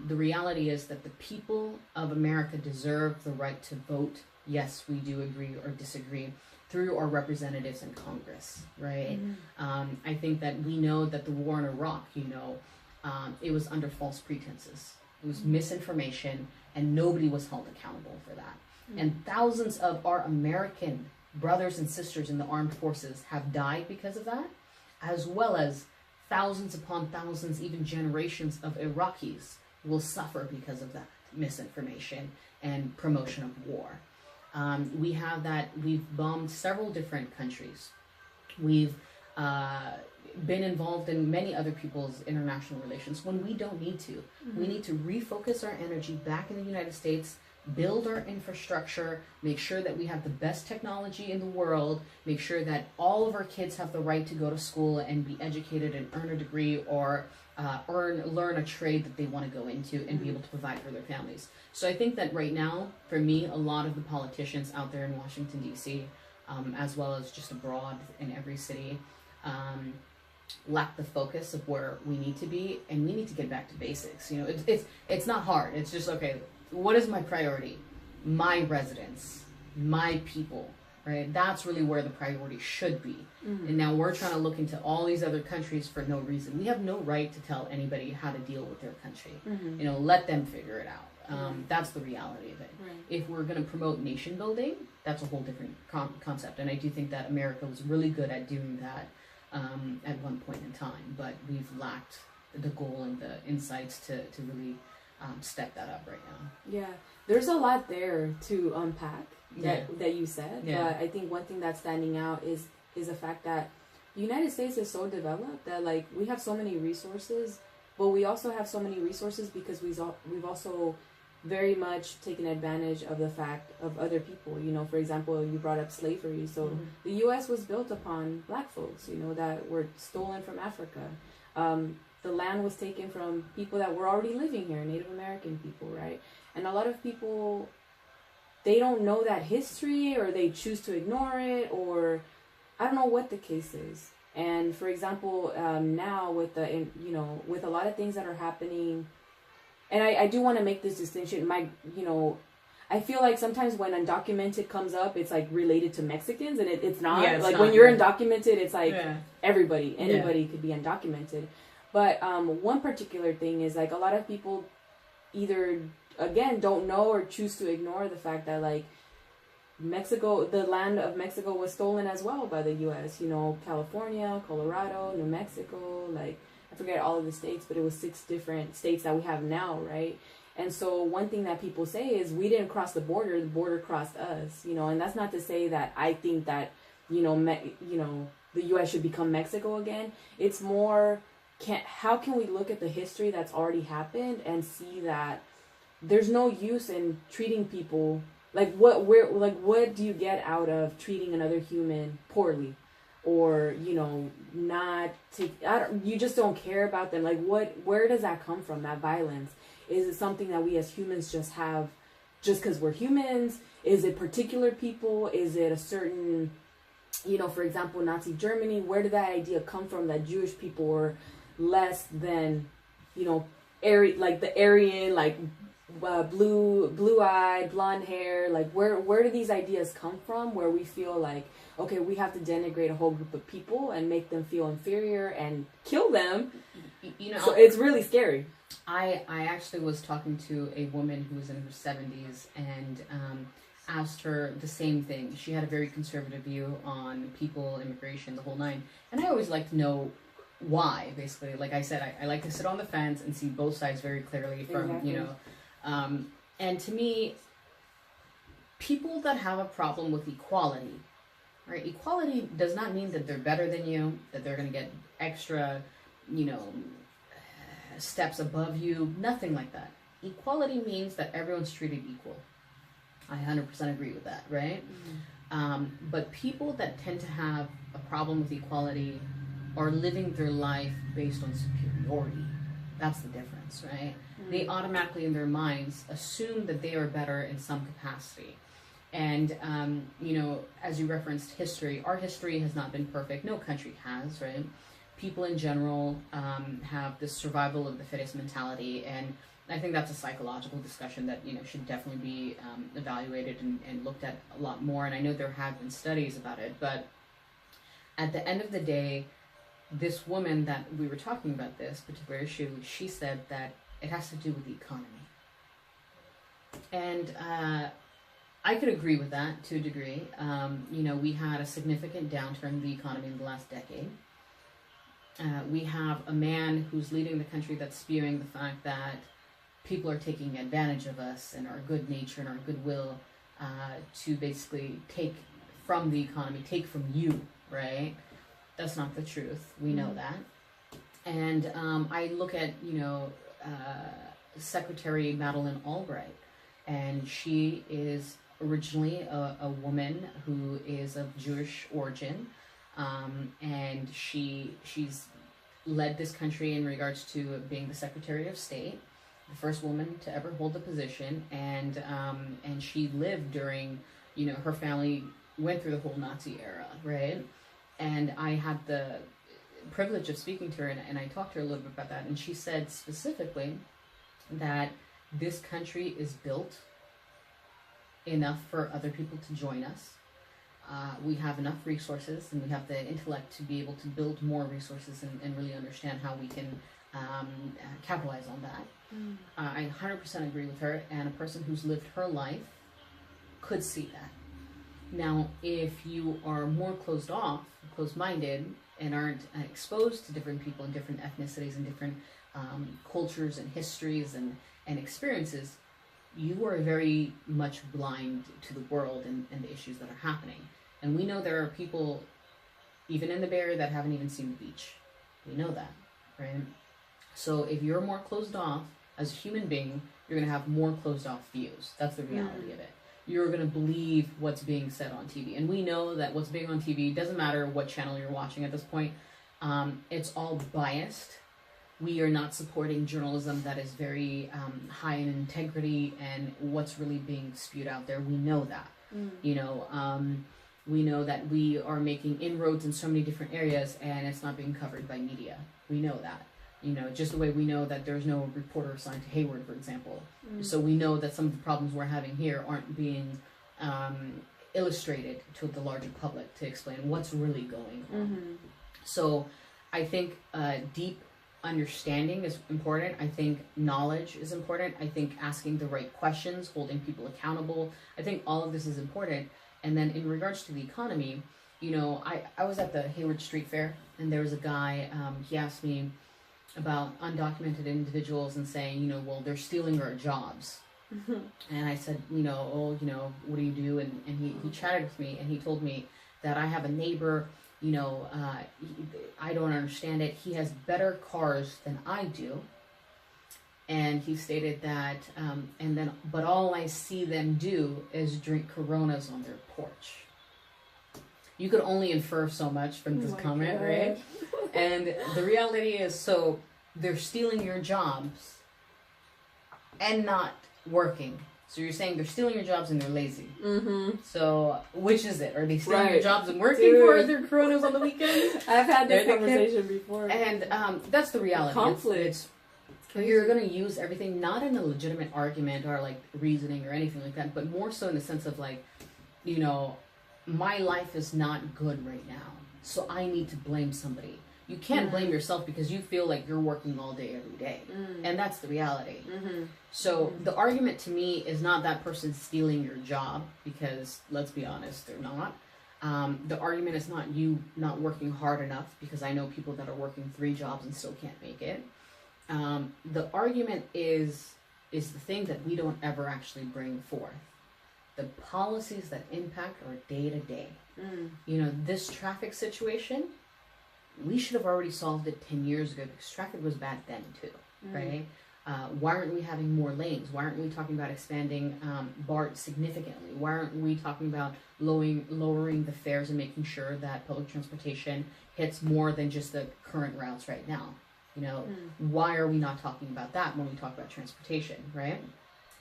the reality is that the people of America deserve the right to vote. Yes, we do agree or disagree through our representatives in Congress, right? I think that we know that the war in Iraq, you know, it was under false pretenses. It was misinformation, and nobody was held accountable for that. And thousands of our American brothers and sisters in the armed forces have died because of that, as well as thousands upon thousands, even generations of Iraqis will suffer because of that misinformation and promotion of war. We have that we've bombed several different countries. We've been involved in many other people's international relations when we don't need to. We need to refocus our energy back in the United States, build our infrastructure, make sure that we have the best technology in the world, make sure that all of our kids have the right to go to school and be educated and earn a degree or learn a trade that they want to go into and be able to provide for their families. So I think that right now, for me, a lot of the politicians out there in Washington, D.C., as well as just abroad in every city, lack the focus of where we need to be, and we need to get back to basics. You know, it's not hard. It's just, okay, what is my priority? My residents, my people, right? That's really where the priority should be. And now we're trying to look into all these other countries for no reason. We have no right to tell anybody how to deal with their country. You know, let them figure it out. That's the reality of it. Right. If we're going to promote nation building, that's a whole different concept. And I do think that America was really good at doing that at one point in time, but we've lacked the goal and the insights to really step that up right now. Yeah, there's a lot there to unpack that you said, but I think one thing that's standing out is the fact that the United States is so developed that, like, we have so many resources, but we also have so many resources because we've also very much taken advantage of the fact of other people. You know, for example, you brought up slavery. So the U.S. was built upon black folks, you know, that were stolen from Africa. The land was taken from people that were already living here, Native American people, right? And a lot of people, they don't know that history, or they choose to ignore it, or I don't know what the case is. And for example, now with with a lot of things that are happening, and I do want to make this distinction. I feel like sometimes when undocumented comes up, it's like related to Mexicans, and it's not. Yeah, it's like not, when you're undocumented, it's like anybody could be undocumented. But one particular thing is, like, a lot of people either, again, don't know or choose to ignore the fact that, like, Mexico, the land of Mexico was stolen as well by the U.S. You know, California, Colorado, New Mexico, like, I forget all of the states, but it was 6 different states that we have now, right? And so one thing that people say is we didn't cross the border crossed us, you know, and that's not to say that I think that, the U.S. should become Mexico again. It's more, how can we look at the history that's already happened and see that there's no use in treating people like what do you get out of treating another human poorly, or you just don't care about them? Like, where does that come from, that violence? Is it something that we as humans just have just because we're humans? Is it particular people? Is it a certain, for example, Nazi Germany? Where did that idea come from that Jewish people were less than, the Aryan, like, blue-eyed, blonde hair? Like, where do these ideas come from, where we feel like, okay, we have to denigrate a whole group of people and make them feel inferior and kill them? So it's really scary. I actually was talking to a woman who was in her 70s and asked her the same thing. She had a very conservative view on people, immigration, the whole nine. And I always like to know why, basically. Like I said, I like to sit on the fence and see both sides very clearly from, Exactly. And to me, people that have a problem with equality, right? Equality does not mean that they're better than you, that they're going to get extra, steps above you, nothing like that. Equality means that everyone's treated equal. I 100% agree with that, right? Mm-hmm. But people that tend to have a problem with equality are living their life based on superiority. That's the difference, right? Mm-hmm. They automatically in their minds assume that they are better in some capacity. And, as you referenced history, our history has not been perfect. No country has, right? People in general have this survival of the fittest mentality, and I think that's a psychological discussion that should definitely be evaluated and looked at a lot more. And I know there have been studies about it, but at the end of the day, this woman that we were talking about this particular issue, she said that it has to do with the economy, and I could agree with that to a degree. We had a significant downturn in the economy in the last decade. We have a man who's leading the country that's spewing the fact that people are taking advantage of us and our good nature and our goodwill. to basically take from the economy, take from you, right? That's not the truth. We know that. And I look at, Secretary Madeleine Albright, and she is originally a woman who is of Jewish origin, and she's led this country in regards to being the Secretary of State, the first woman to ever hold the position, and she lived during, her family went through the whole Nazi era, right? And I had the privilege of speaking to her, and I talked to her a little bit about that, and she said specifically that this country is built enough for other people to join us. We have enough resources, and we have the intellect to be able to build more resources and really understand how we can capitalize on that. I 100% agree with her, and a person who's lived her life could see that. Now, if you are more closed off, closed-minded, and aren't exposed to different people and different ethnicities and different cultures and histories and experiences, you are very much blind to the world and the issues that are happening. And we know there are people, even in the Bay Area, that haven't even seen the beach. We know that, right? So if you're more closed off as a human being, you're going to have more closed off views. That's the reality of it. You're going to believe what's being said on TV. And we know that what's being on TV, doesn't matter what channel you're watching at this point, it's all biased. We are not supporting journalism that is very high in integrity and what's really being spewed out there. We know that. We know that we are making inroads in so many different areas and it's not being covered by media. We know that. Just the way we know that there's no reporter assigned to Hayward, for example. So we know that some of the problems we're having here aren't being illustrated to the larger public to explain what's really going on. So I think deep understanding is important. I think knowledge is important. I think asking the right questions, holding people accountable. I think all of this is important. And then in regards to the economy, I was at the Hayward Street Fair, and there was a guy, he asked me about undocumented individuals and saying, well, they're stealing our jobs. And I said, what do you do? And he chatted with me, and he told me that I have a neighbor, I don't understand it. He has better cars than I do. And he stated that, but all I see them do is drink Coronas on their porch. You could only infer so much from this comment, right? And the reality is, so they're stealing your jobs and not working. So you're saying they're stealing your jobs and they're lazy. So which is it? Are they stealing your jobs and working for their Coronas on the weekends? I've had this conversation before. And that's the reality. Conflict. You're going to use everything not in a legitimate argument or like reasoning or anything like that, but more so in the sense of like, my life is not good right now, so I need to blame somebody. You can't blame yourself because you feel like you're working all day, every day. And that's the reality. So the argument to me is not that person stealing your job, because let's be honest, they're not. The argument is not you not working hard enough, because I know people that are working 3 jobs and still can't make it. The argument is the thing that we don't ever actually bring forth. The policies that impact our day to day. This traffic situation, we should have already solved it 10 years ago, because traffic was bad then too, right? Why aren't we having more lanes? Why aren't we talking about expanding BART significantly? Why aren't we talking about lowering the fares and making sure that public transportation hits more than just the current routes right now? Why are we not talking about that when we talk about transportation, right?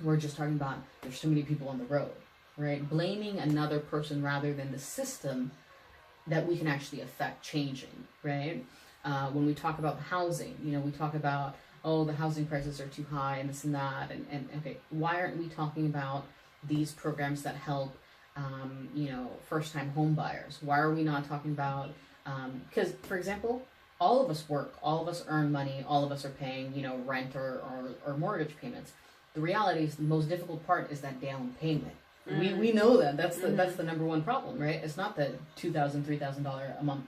We're just talking about there's too many people on the road, right? Blaming another person rather than the system that we can actually affect changing, right? When we talk about housing, we talk about, the housing prices are too high and this and that. And okay, why aren't we talking about these programs that help, first-time home buyers? Why are we not talking about, because, for example, all of us work, all of us earn money, all of us are paying, rent or mortgage payments. The reality is the most difficult part is that down payment. We know that. That's the number one problem, right? It's not the $2,000, $3,000 a month,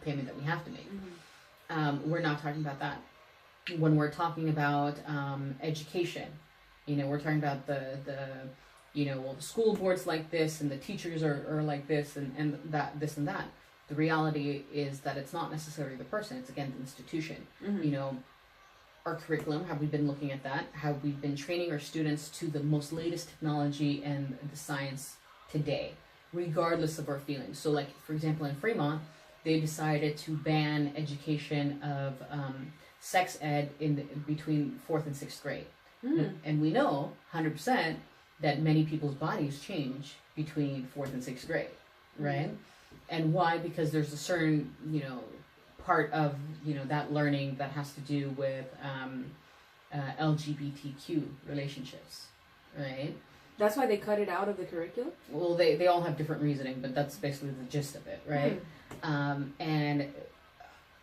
payment that we have to make. We're not talking about that. When we're talking about education, we're talking about the you know, well, the school board's like this and the teachers are like this and that, this and that. The reality is that it's not necessarily the person, it's again the institution. You know, our curriculum, have we been looking at that? Have we been training our students to the most latest technology and the science today, regardless of our feelings? So like, for example, in Fremont, they decided to ban education of sex ed between 4th and 6th grade. And we know 100% that many people's bodies change between 4th and 6th grade, right? And why? Because there's a certain, you know, part of, you know, that learning that has to do with LGBTQ relationships, right? That's why they cut it out of the curriculum? Well, they all have different reasoning, but that's basically the gist of it, right? And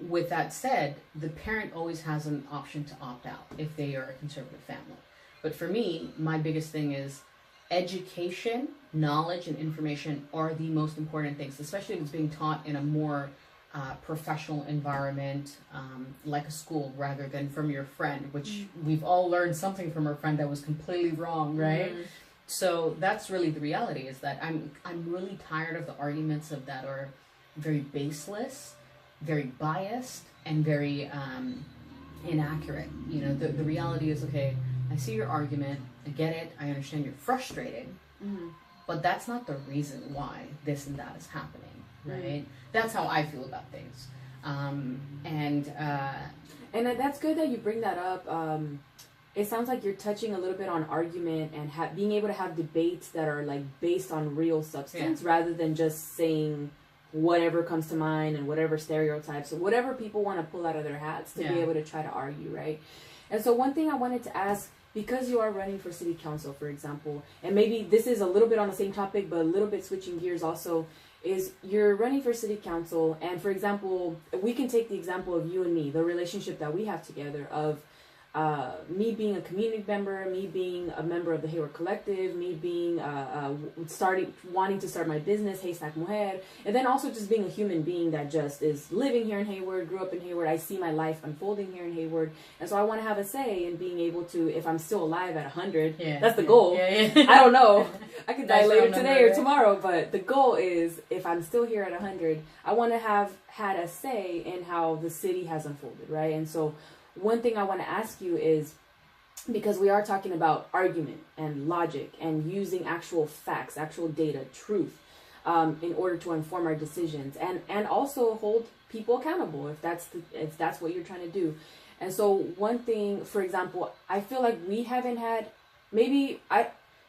with that said, the parent always has an option to opt out if they are a conservative family. But for me, my biggest thing is education, knowledge, and information are the most important things, especially if it's being taught in a more professional environment, like a school, rather than from your friend, which we've all learned something from our friend that was completely wrong, right? So that's really the reality, is that I'm really tired of the arguments of that are very baseless, very biased, and very inaccurate. You know, the reality is, okay, I see your argument, I get it, I understand you're frustrated, but that's not the reason why this and that is happening, right? That's how I feel about things. And that's good that you bring that up. It sounds like you're touching a little bit on argument and being able to have debates that are like based on real substance, rather than just saying whatever comes to mind and whatever stereotypes or whatever people want to pull out of their hats to be able to try to argue, right? And so one thing I wanted to ask, because you are running for city council, for example, and maybe this is a little bit on the same topic, but a little bit switching gears also, is you're running for city council, and for example, we can take the example of you and me, the relationship that we have together of me being a community member, me being a member of the Hayward Collective, me being wanting to start my business, Haystack Mujer, and then also just being a human being that just is living here in Hayward, grew up in Hayward. I see my life unfolding here in Hayward, and so I want to have a say in being able to, if I'm still alive at 100, that's the goal. I don't know. I could die later today or tomorrow, but the goal is, if I'm still here at 100, I want to have had a say in how the city has unfolded, right? And so one thing I want to ask you is, because we are talking about argument and logic and using actual facts, actual data, truth, in order to inform our decisions, and also hold people accountable if that's what you're trying to do. And so one thing, for example, I feel like we haven't had, maybe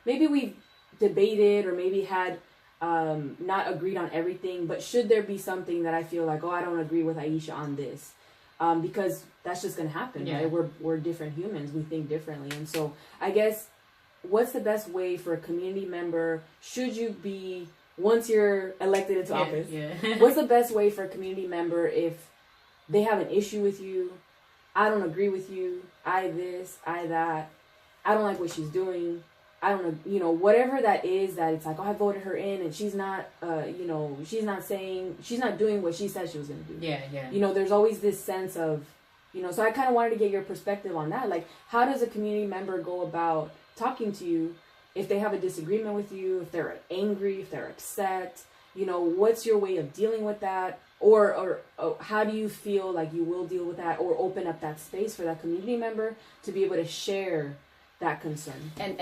we've debated or maybe had not agreed on everything, but should there be something that I feel like, oh, I don't agree with Aisha on this, because that's just going to happen, right? We're different humans. We think differently. And so I guess, what's the best way for a community member, should you be, once you're elected into office, what's the best way for a community member if they have an issue with you? I don't agree with you. I this, I that. I don't like what she's doing. I don't know, whatever that is, that it's like, oh, I voted her in and she's not, she's not doing what she said she was going to do. There's always this sense of, so I kind of wanted to get your perspective on that. Like, how does a community member go about talking to you if they have a disagreement with you, if they're angry, if they're upset? What's your way of dealing with that? Or how do you feel like you will deal with that, or open up that space for that community member to be able to share that concern? And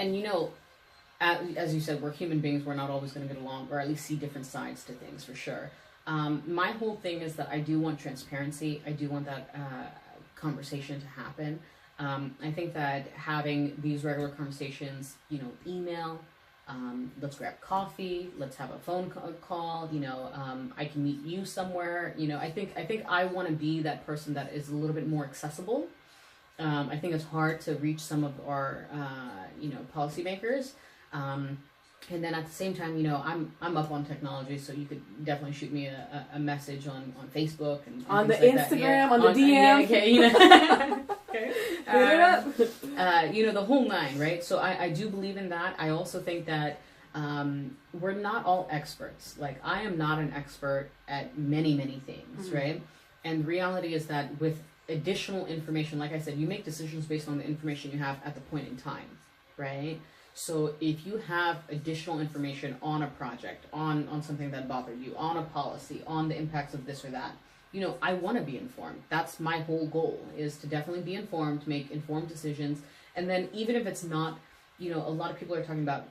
as you said, we're human beings. We're not always going to get along, or at least see different sides to things, for sure. My whole thing is that I do want transparency. I do want that conversation to happen. I think that having these regular conversations, email, let's grab coffee, let's have a phone call, I can meet you somewhere. I think I want to be that person that is a little bit more accessible. I think it's hard to reach some of our, policymakers. And then at the same time, I'm up on technology, so you could definitely shoot me a message on Facebook and on the Instagram, on the DM. Okay. The whole nine, right? So I do believe in that. I also think that we're not all experts. Like, I am not an expert at many, many things, right? And the reality is that with additional information, like I said, you make decisions based on the information you have at the point in time, right? So if you have additional information on a project, on something that bothered you, on a policy, on the impacts of this or that, I want to be informed. That's my whole goal, is to definitely be informed, make informed decisions. And then even if it's not, a lot of people are talking about,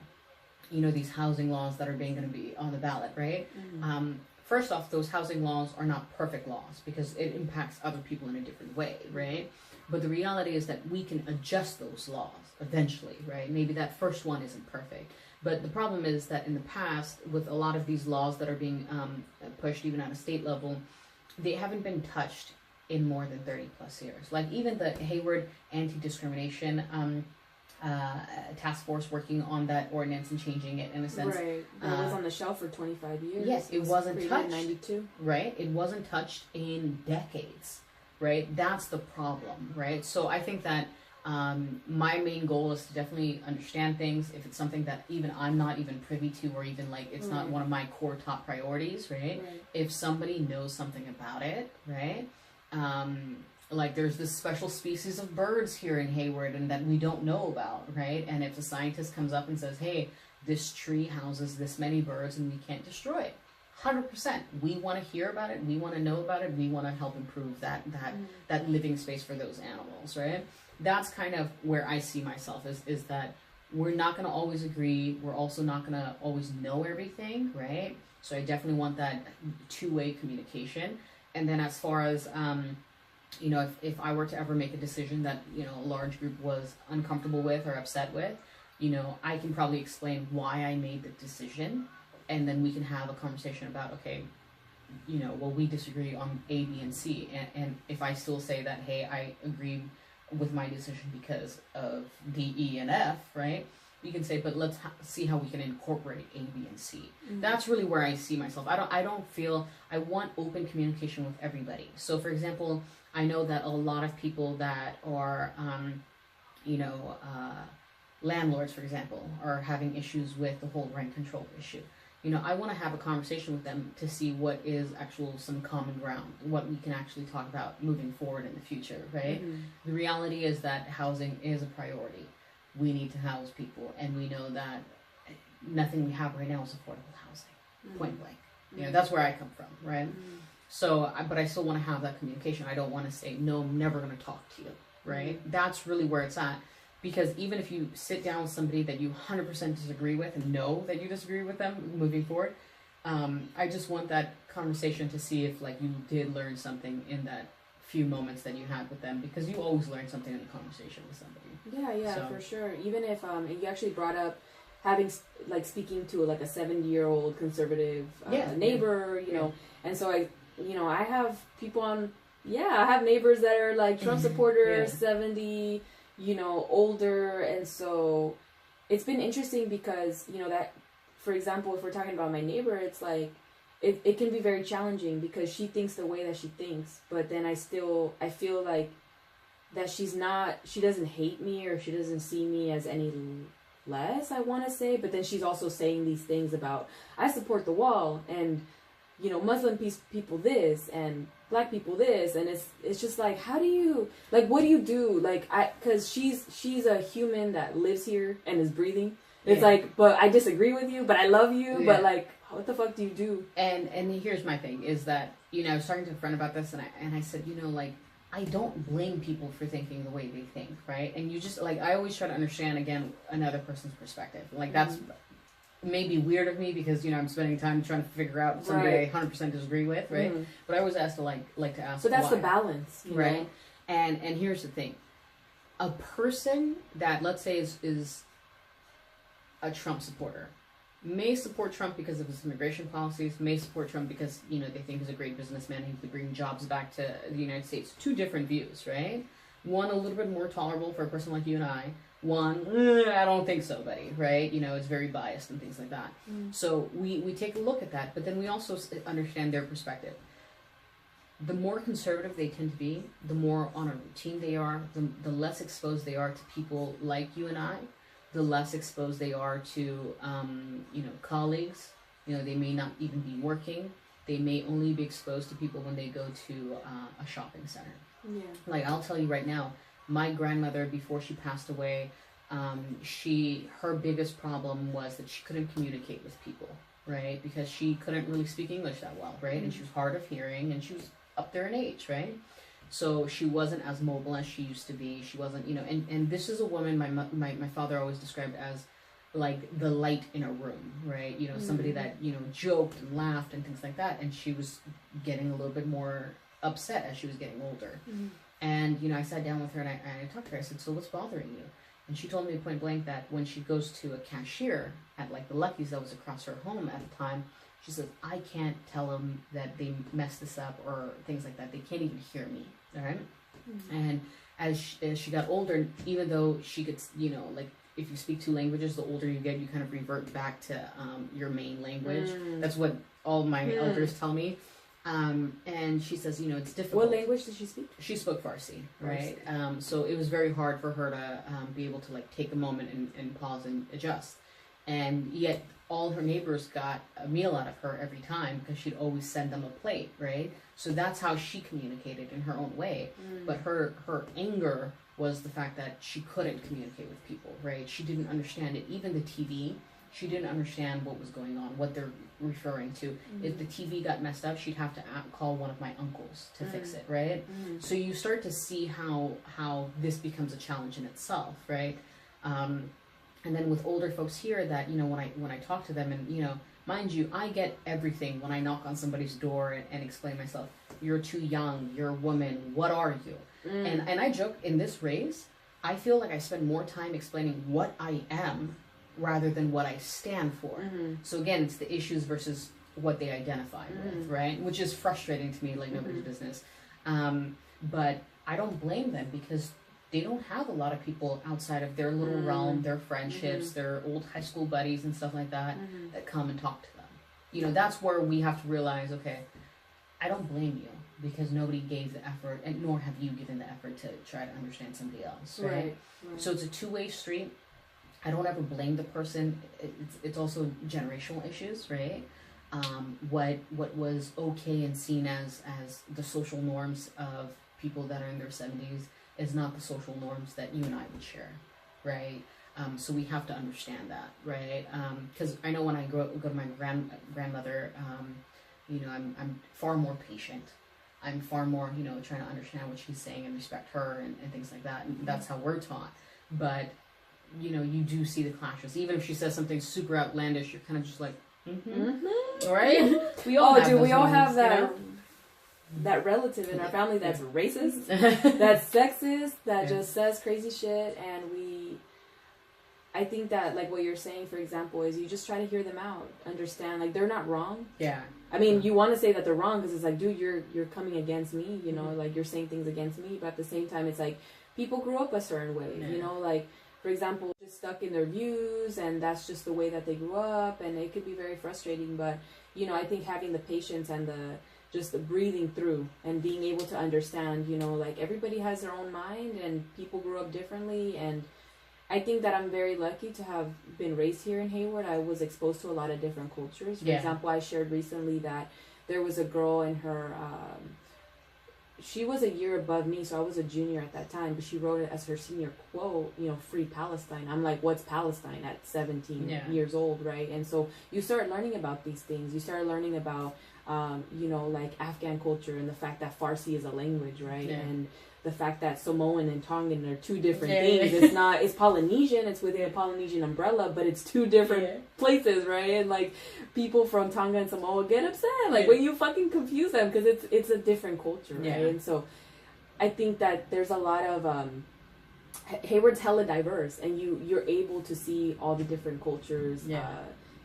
these housing laws that are going to be on the ballot, right? Mm-hmm. First off, those housing laws are not perfect laws because it impacts other people in a different way, right? But the reality is that we can adjust those laws eventually, right? Maybe that first one isn't perfect. But the problem is that in the past, with a lot of these laws that are being pushed even at a state level, they haven't been touched in more than 30 plus years. Like even the Hayward anti-discrimination task force working on that ordinance and changing it in a sense. Right. That was on the shelf for 25 years. Yes, it wasn't touched. In 92. Right. It wasn't touched in decades. Right. That's the problem. Right. So I think that my main goal is to definitely understand things. If it's something that even I'm not even privy to, or even like it's not one of my core top priorities, right? If somebody knows something about it, right? Like there's this special species of birds here in Hayward and that we don't know about, right? And if a scientist comes up and says, hey, this tree houses this many birds and we can't destroy it, 100%. We want to hear about it. We want to know about it. We want to help improve that living space for those animals, right? That's kind of where I see myself is that we're not going to always agree. We're also not going to always know everything, right? So I definitely want that two-way communication. And then as far as, if I were to ever make a decision that, a large group was uncomfortable with or upset with, I can probably explain why I made the decision. And then we can have a conversation about, okay, well, we disagree on A, B, and C. And if I still say that, hey, I agree with my decision because of D, E, and F, right? You can say, but let's see how we can incorporate A, B, and C. Mm-hmm. That's really where I see myself. I don't feel, I want open communication with everybody. So, for example, I know that a lot of people that are, landlords, for example, are having issues with the whole rent control issue. I want to have a conversation with them to see what is some common ground, what we can actually talk about moving forward in the future, right? Mm-hmm. The reality is that housing is a priority. We need to house people, and we know that nothing we have right now is affordable housing, point blank. That's where I come from, right? Mm-hmm. So, but I still want to have that communication. I don't want to say, no, I'm never going to talk to you, right? Mm-hmm. That's really where it's at. Because even if you sit down with somebody that you 100% disagree with and know that you disagree with them moving forward, I just want that conversation to see if like you did learn something in that few moments that you had with them, because you always learn something in a conversation with somebody. Yeah, so, for sure. Even if you actually brought up having speaking to like a 70-year-old conservative neighbor, you know, and so I have people on. Yeah, I have neighbors that are like Trump supporters, 70. Older, and so it's been interesting because, that, for example, if we're talking about my neighbor, it's like, it can be very challenging because she thinks the way that she thinks, but then I feel like that she doesn't hate me or she doesn't see me as any less, I want to say, but then she's also saying these things about, I support the wall, and, Muslim people this, and Black people this, and it's just like, how do you, like, what do you do? Like, because she's a human that lives here and is breathing. It's like, but I disagree with you, but I love you, but like, what the fuck do you do? And here's my thing, is that, I was talking to a friend about this, and I said, like, I don't blame people for thinking the way they think, right? And you just, like, I always try to understand, again, another person's perspective. Like, that's maybe weird of me because, I'm spending time trying to figure out somebody I 100% disagree with, right? Mm-hmm. But I always ask to, like to ask But that's why, the balance, right? know? And here's the thing. A person that, let's say, is a Trump supporter may support Trump because of his immigration policies, may support Trump because, they think he's a great businessman, he could bring jobs back to the United States. Two different views, right? One, a little bit more tolerable for a person like you and I. One, I don't think so, buddy, right? It's very biased and things like that. Mm. So we take a look at that, but then we also understand their perspective. The more conservative they tend to be, the more on a routine they are, the less exposed they are to people like you and I, the less exposed they are to, colleagues. They may not even be working. They may only be exposed to people when they go to a shopping center. Yeah. Like, I'll tell you right now, my grandmother, before she passed away, her biggest problem was that she couldn't communicate with people, right? Because she couldn't really speak English that well, right? And she was hard of hearing, and she was up there in age, right? So she wasn't as mobile as she used to be. She wasn't, and this is a woman my father always described as like the light in a room, right? Somebody that, joked and laughed and things like that. And she was getting a little bit more upset as she was getting older. And, I sat down with her and I talked to her. I said, so what's bothering you? And she told me point blank that when she goes to a cashier at like the Lucky's that was across her home at the time, she said, I can't tell them that they messed this up or things like that. They can't even hear me, all right? And as she got older, even though she could, like if you speak two languages, the older you get, you kind of revert back to your main language. That's what all my elders tell me. And she says, it's difficult. What language did she speak? She spoke Farsi, right? So it was very hard for her to be able to like take a moment and pause and adjust. And yet all her neighbors got a meal out of her every time because she'd always send them a plate, right? So that's how she communicated in her own way. But her anger was the fact that she couldn't communicate with people, right? She didn't understand it. Even the TV, she didn't understand what was going on, what they're referring to. If the TV got messed up, she'd have to call one of my uncles to fix it, right? So you start to see how this becomes a challenge in itself, right? And then with older folks here that, when I talk to them and, mind you, I get everything when I knock on somebody's door and explain myself. You're too young, you're a woman, what are you? And I joke, in this race, I feel like I spend more time explaining what I am rather than what I stand for. So again, it's the issues versus what they identify with, right? Which is frustrating to me, like nobody's business. But I don't blame them because they don't have a lot of people outside of their little realm, their friendships, their old high school buddies and stuff like that, that come and talk to them. That's where we have to realize, okay, I don't blame you because nobody gave the effort, and nor have you given the effort to try to understand somebody else, right? So it's a two-way street. I don't ever blame the person. It's also generational issues, right? What was okay and seen as the social norms of people that are in their 70s is not the social norms that you and I would share, right? So we have to understand that, right? Because I know when I go to my grandmother, I'm far more patient. I'm far more, trying to understand what she's saying and respect her and things like that. And that's how we're taught. But, you do see the clashes. Even if she says something super outlandish, you're kind of just like, right? We all have that. That relative in our family that's racist, that's sexist, that just says crazy shit, and I think that, like what you're saying, for example, is you just try to hear them out, understand, like, they're not wrong. Yeah. I mean, you want to say that they're wrong because it's like, dude, you're coming against me, like, you're saying things against me, but at the same time, it's like, people grew up a certain way, like, for example, just stuck in their views, and that's just the way that they grew up, and it could be very frustrating, but, I think having the patience and the breathing through and being able to understand, like, everybody has their own mind and people grew up differently. And I think that I'm very lucky to have been raised here in Hayward. I was exposed to a lot of different cultures. For example, I shared recently that there was a girl in her, she was a year above me, so I was a junior at that time, but she wrote it as her senior quote, free Palestine. I'm like, what's Palestine at 17 years old, right? And so you start learning about these things. You start learning about like Afghan culture and the fact that Farsi is a language, right? And the fact that Samoan and Tongan are two different things. It's Polynesian, it's within a Polynesian umbrella, but it's two different places, right? And like people from Tonga and Samoa get upset, like when you fucking confuse them because it's a different culture, right? And so I think that there's a lot of Hayward's hella diverse, and you're able to see all the different cultures.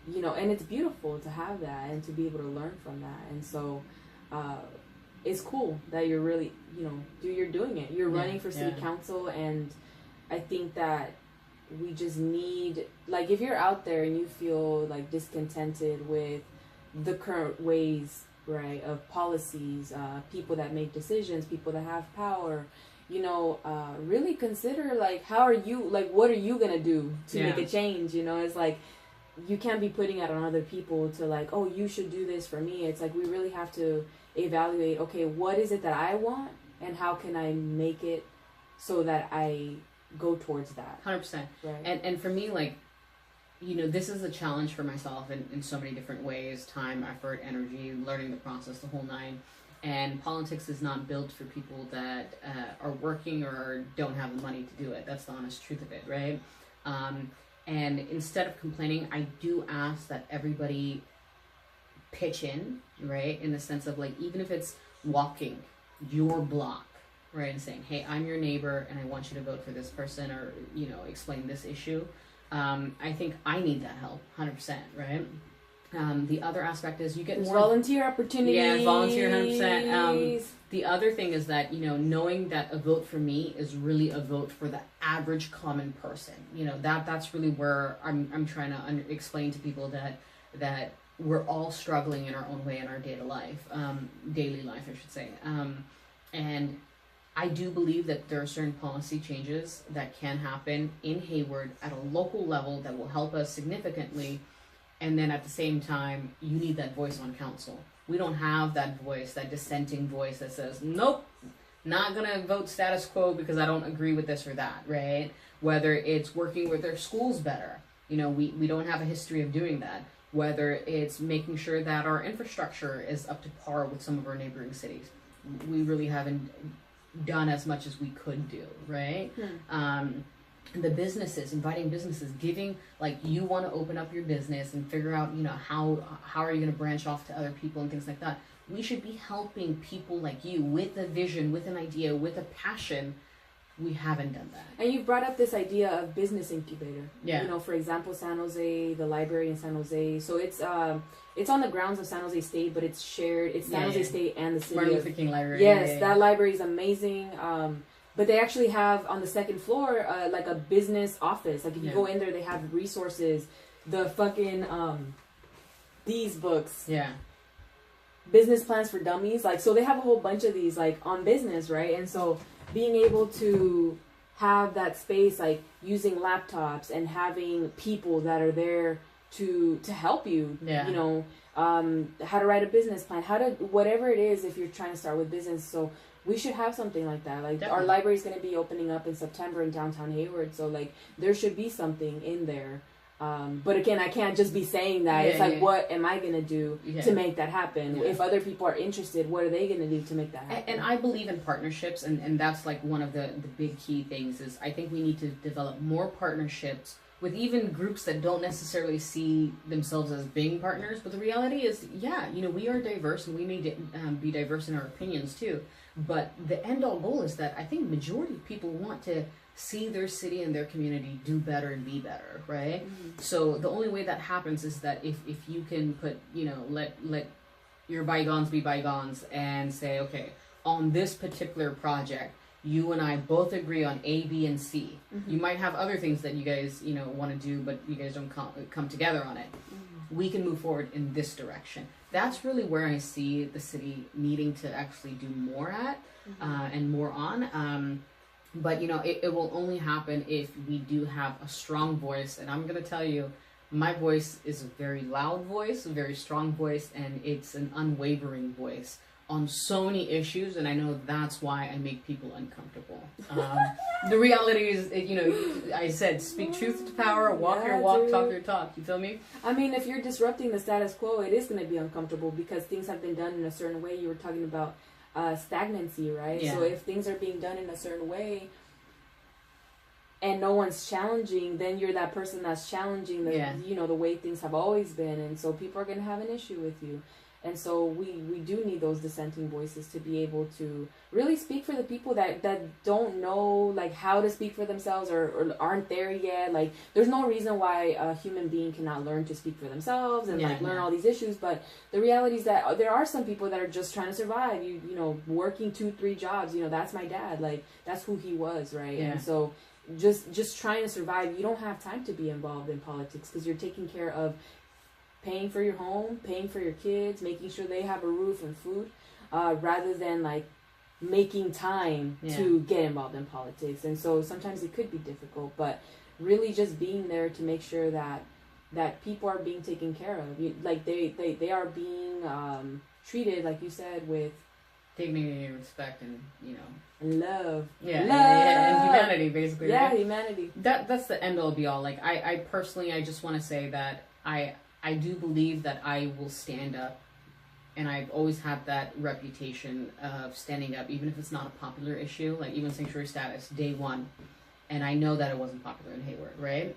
And it's beautiful to have that and to be able to learn from that. And so it's cool that you're really, you're doing it. You're running for city council, and I think that we just need, like, if you're out there and you feel like discontented with the current ways, right, of policies, people that make decisions, people that have power, really consider, like, what are you gonna do to make a change? It's like, you can't be putting it on other people to, like, oh, you should do this for me. It's like, we really have to evaluate, okay, what is it that I want, and how can I make it so that I go towards that. 100%. Right. And for me, like, this is a challenge for myself in so many different ways: time, effort, energy, learning the process, the whole nine. And politics is not built for people that are working or don't have the money to do it. That's the honest truth of it, right? And instead of complaining, I do ask that everybody pitch in, right? In the sense of, like, even if it's walking your block, right, and saying, hey, I'm your neighbor and I want you to vote for this person, or, explain this issue. I think I need that help, 100%, right? The other aspect is you get more volunteer opportunities. Yeah, volunteer 100%. The other thing is that, knowing that a vote for me is really a vote for the average common person. That's really where I'm trying to explain to people that we're all struggling in our own way in our daily life, I should say. And I do believe that there are certain policy changes that can happen in Hayward at a local level that will help us significantly. And then at the same time, you need that voice on council. We don't have that voice, that dissenting voice that says, nope, not going to vote status quo because I don't agree with this or that, right? Whether it's working with their schools better. We don't have a history of doing that. Whether it's making sure that our infrastructure is up to par with some of our neighboring cities. We really haven't done as much as we could do, right? The businesses, inviting businesses, giving, like, you want to open up your business and figure out, how are you going to branch off to other people and things like that. We should be helping people like you with a vision, with an idea, with a passion. We haven't done that. And you brought up this idea of business incubator. Yeah. For example, San Jose, the library in San Jose. So it's on the grounds of San Jose State, but it's shared. It's San Jose State and the city. Martin Luther King Library. Yes, that library is amazing. But they actually have on the second floor like a business office. Like if you go in there, they have resources. The fucking these books. Yeah. Business plans for dummies. Like, so they have a whole bunch of these, like, on business, right? And so being able to have that space, like using laptops and having people that are there to help you, how to write a business plan, whatever it is, if you're trying to start with business. So we should have something like that. Like, definitely. Our library is going to be opening up in September in downtown Hayward. So, like, there should be something in there. But again, I can't just be saying that. It's like, what am I going to do to make that happen? If other people are interested, what are they going to do to make that happen? And I believe in partnerships, and that's like one of the big key things is I think we need to develop more partnerships with even groups that don't necessarily see themselves as being partners. But the reality is, we are diverse and we need to be diverse in our opinions too. But the end all goal is that I think majority of people want to see their city and their community do better and be better, right? Mm-hmm. So the only way that happens is that if you can put, let your bygones be bygones and say, okay, on this particular project, you and I both agree on A, B, and C. Mm-hmm. You might have other things that you guys, want to do, but you guys don't come together on it. Mm-hmm. We can move forward in this direction. That's really where I see the city needing to actually do more at, and more on. But, it will only happen if we do have a strong voice. And I'm going to tell you, my voice is a very loud voice, a very strong voice, and it's an unwavering voice on so many issues. And I know that's why I make people uncomfortable. The reality is, I said, speak truth to power, walk your walk, talk your talk. You feel me? I mean, if you're disrupting the status quo, it is going to be uncomfortable because things have been done in a certain way. You were talking about stagnancy, right? Yeah. So if things are being done in a certain way and no one's challenging, then you're that person that's challenging the way things have always been, and so people are going to have an issue with you. And so we do need those dissenting voices to be able to really speak for the people that don't know, like, how to speak for themselves or aren't there yet. Like, there's no reason why a human being cannot learn to speak for themselves and learn all these issues. But the reality is that there are some people that are just trying to survive. Working 2-3 jobs. That's my dad. Like, that's who he was, right? Yeah. And so just trying to survive. You don't have time to be involved in politics because you're taking care of paying for your home, paying for your kids, making sure they have a roof and food, rather than like making time to get involved in politics. And so sometimes it could be difficult, but really just being there to make sure that people are being taken care of. Like they are being treated, like you said, with dignity, respect, and love. Yeah, love. And humanity, basically. Yeah, right? humanity. That's the end all be all. Like I personally, I just want to say that I do believe that I will stand up, and I've always had that reputation of standing up, even if it's not a popular issue. Like even sanctuary status, day one, and I know that it wasn't popular in Hayward, right?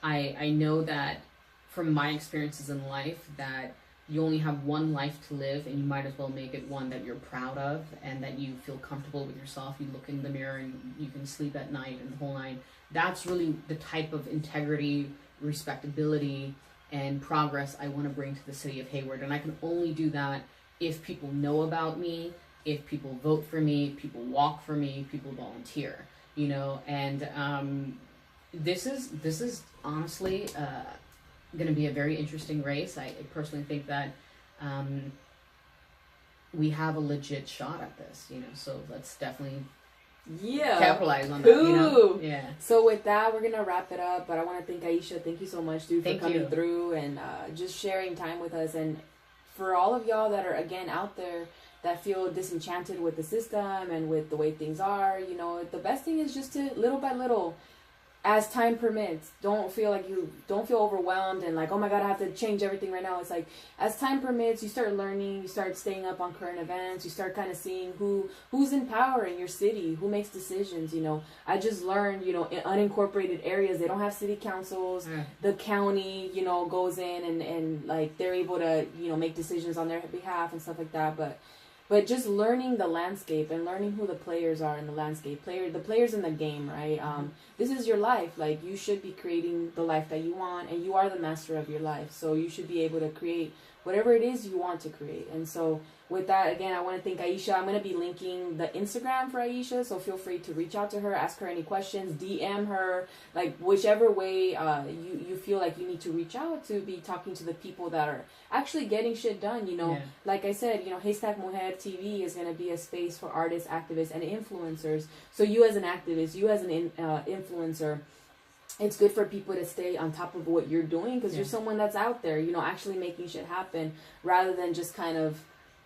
I know that from my experiences in life that you only have one life to live, and you might as well make it one that you're proud of and that you feel comfortable with yourself. You look in the mirror and you can sleep at night and the whole night. That's really the type of integrity, respectability, and progress I want to bring to the city of Hayward. And I can only do that if people know about me, if people vote for me, people walk for me, people volunteer, and this is honestly going to be a very interesting race. I personally think that we have a legit shot at this, so let's definitely capitalize on that. Yeah. So with that, we're gonna wrap it up. But I want to thank Aisha. Thank you so much, dude, for coming through and just sharing time with us. And for all of y'all that are again out there that feel disenchanted with the system and with the way things are, the best thing is just to little by little, as time permits, don't feel overwhelmed and like, oh my God, I have to change everything right now. It's like, as time permits, you start learning, you start staying up on current events, you start kind of seeing who's in power in your city, who makes decisions. I just learned, in unincorporated areas, they don't have city councils. The county, goes in and like they're able to, make decisions on their behalf and stuff like that. But just learning the landscape and learning who the players are in the landscape, the players in the game, right? This is your life. Like, you should be creating the life that you want, and you are the master of your life. So you should be able to create whatever it is you want to create. And so with that, again, I want to thank Aisha. I'm going to be linking the Instagram for Aisha, so feel free to reach out to her, ask her any questions, DM her, like whichever way you feel like you need to reach out to be talking to the people that are actually getting shit done. Like I said, Haystack Mujer TV is going to be a space for artists, activists, and influencers. So you as an activist, you as an influencer, it's good for people to stay on top of what you're doing because you're someone that's out there, actually making shit happen rather than just kind of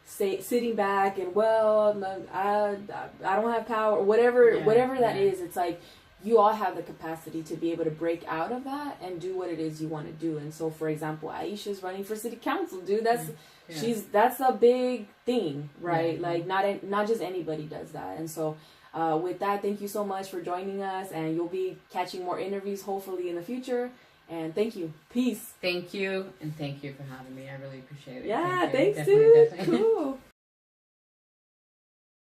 sitting back and I don't have power, whatever that is. It's like you all have the capacity to be able to break out of that and do what it is you want to do. And so, for example, Aisha's running for city council, dude. That's a big thing, right? Like not just anybody does that. And so with that, thank you so much for joining us, and you'll be catching more interviews hopefully in the future. And thank you. Peace. Thank you, and thank you for having me. I really appreciate it. Yeah, thanks, dude. Cool.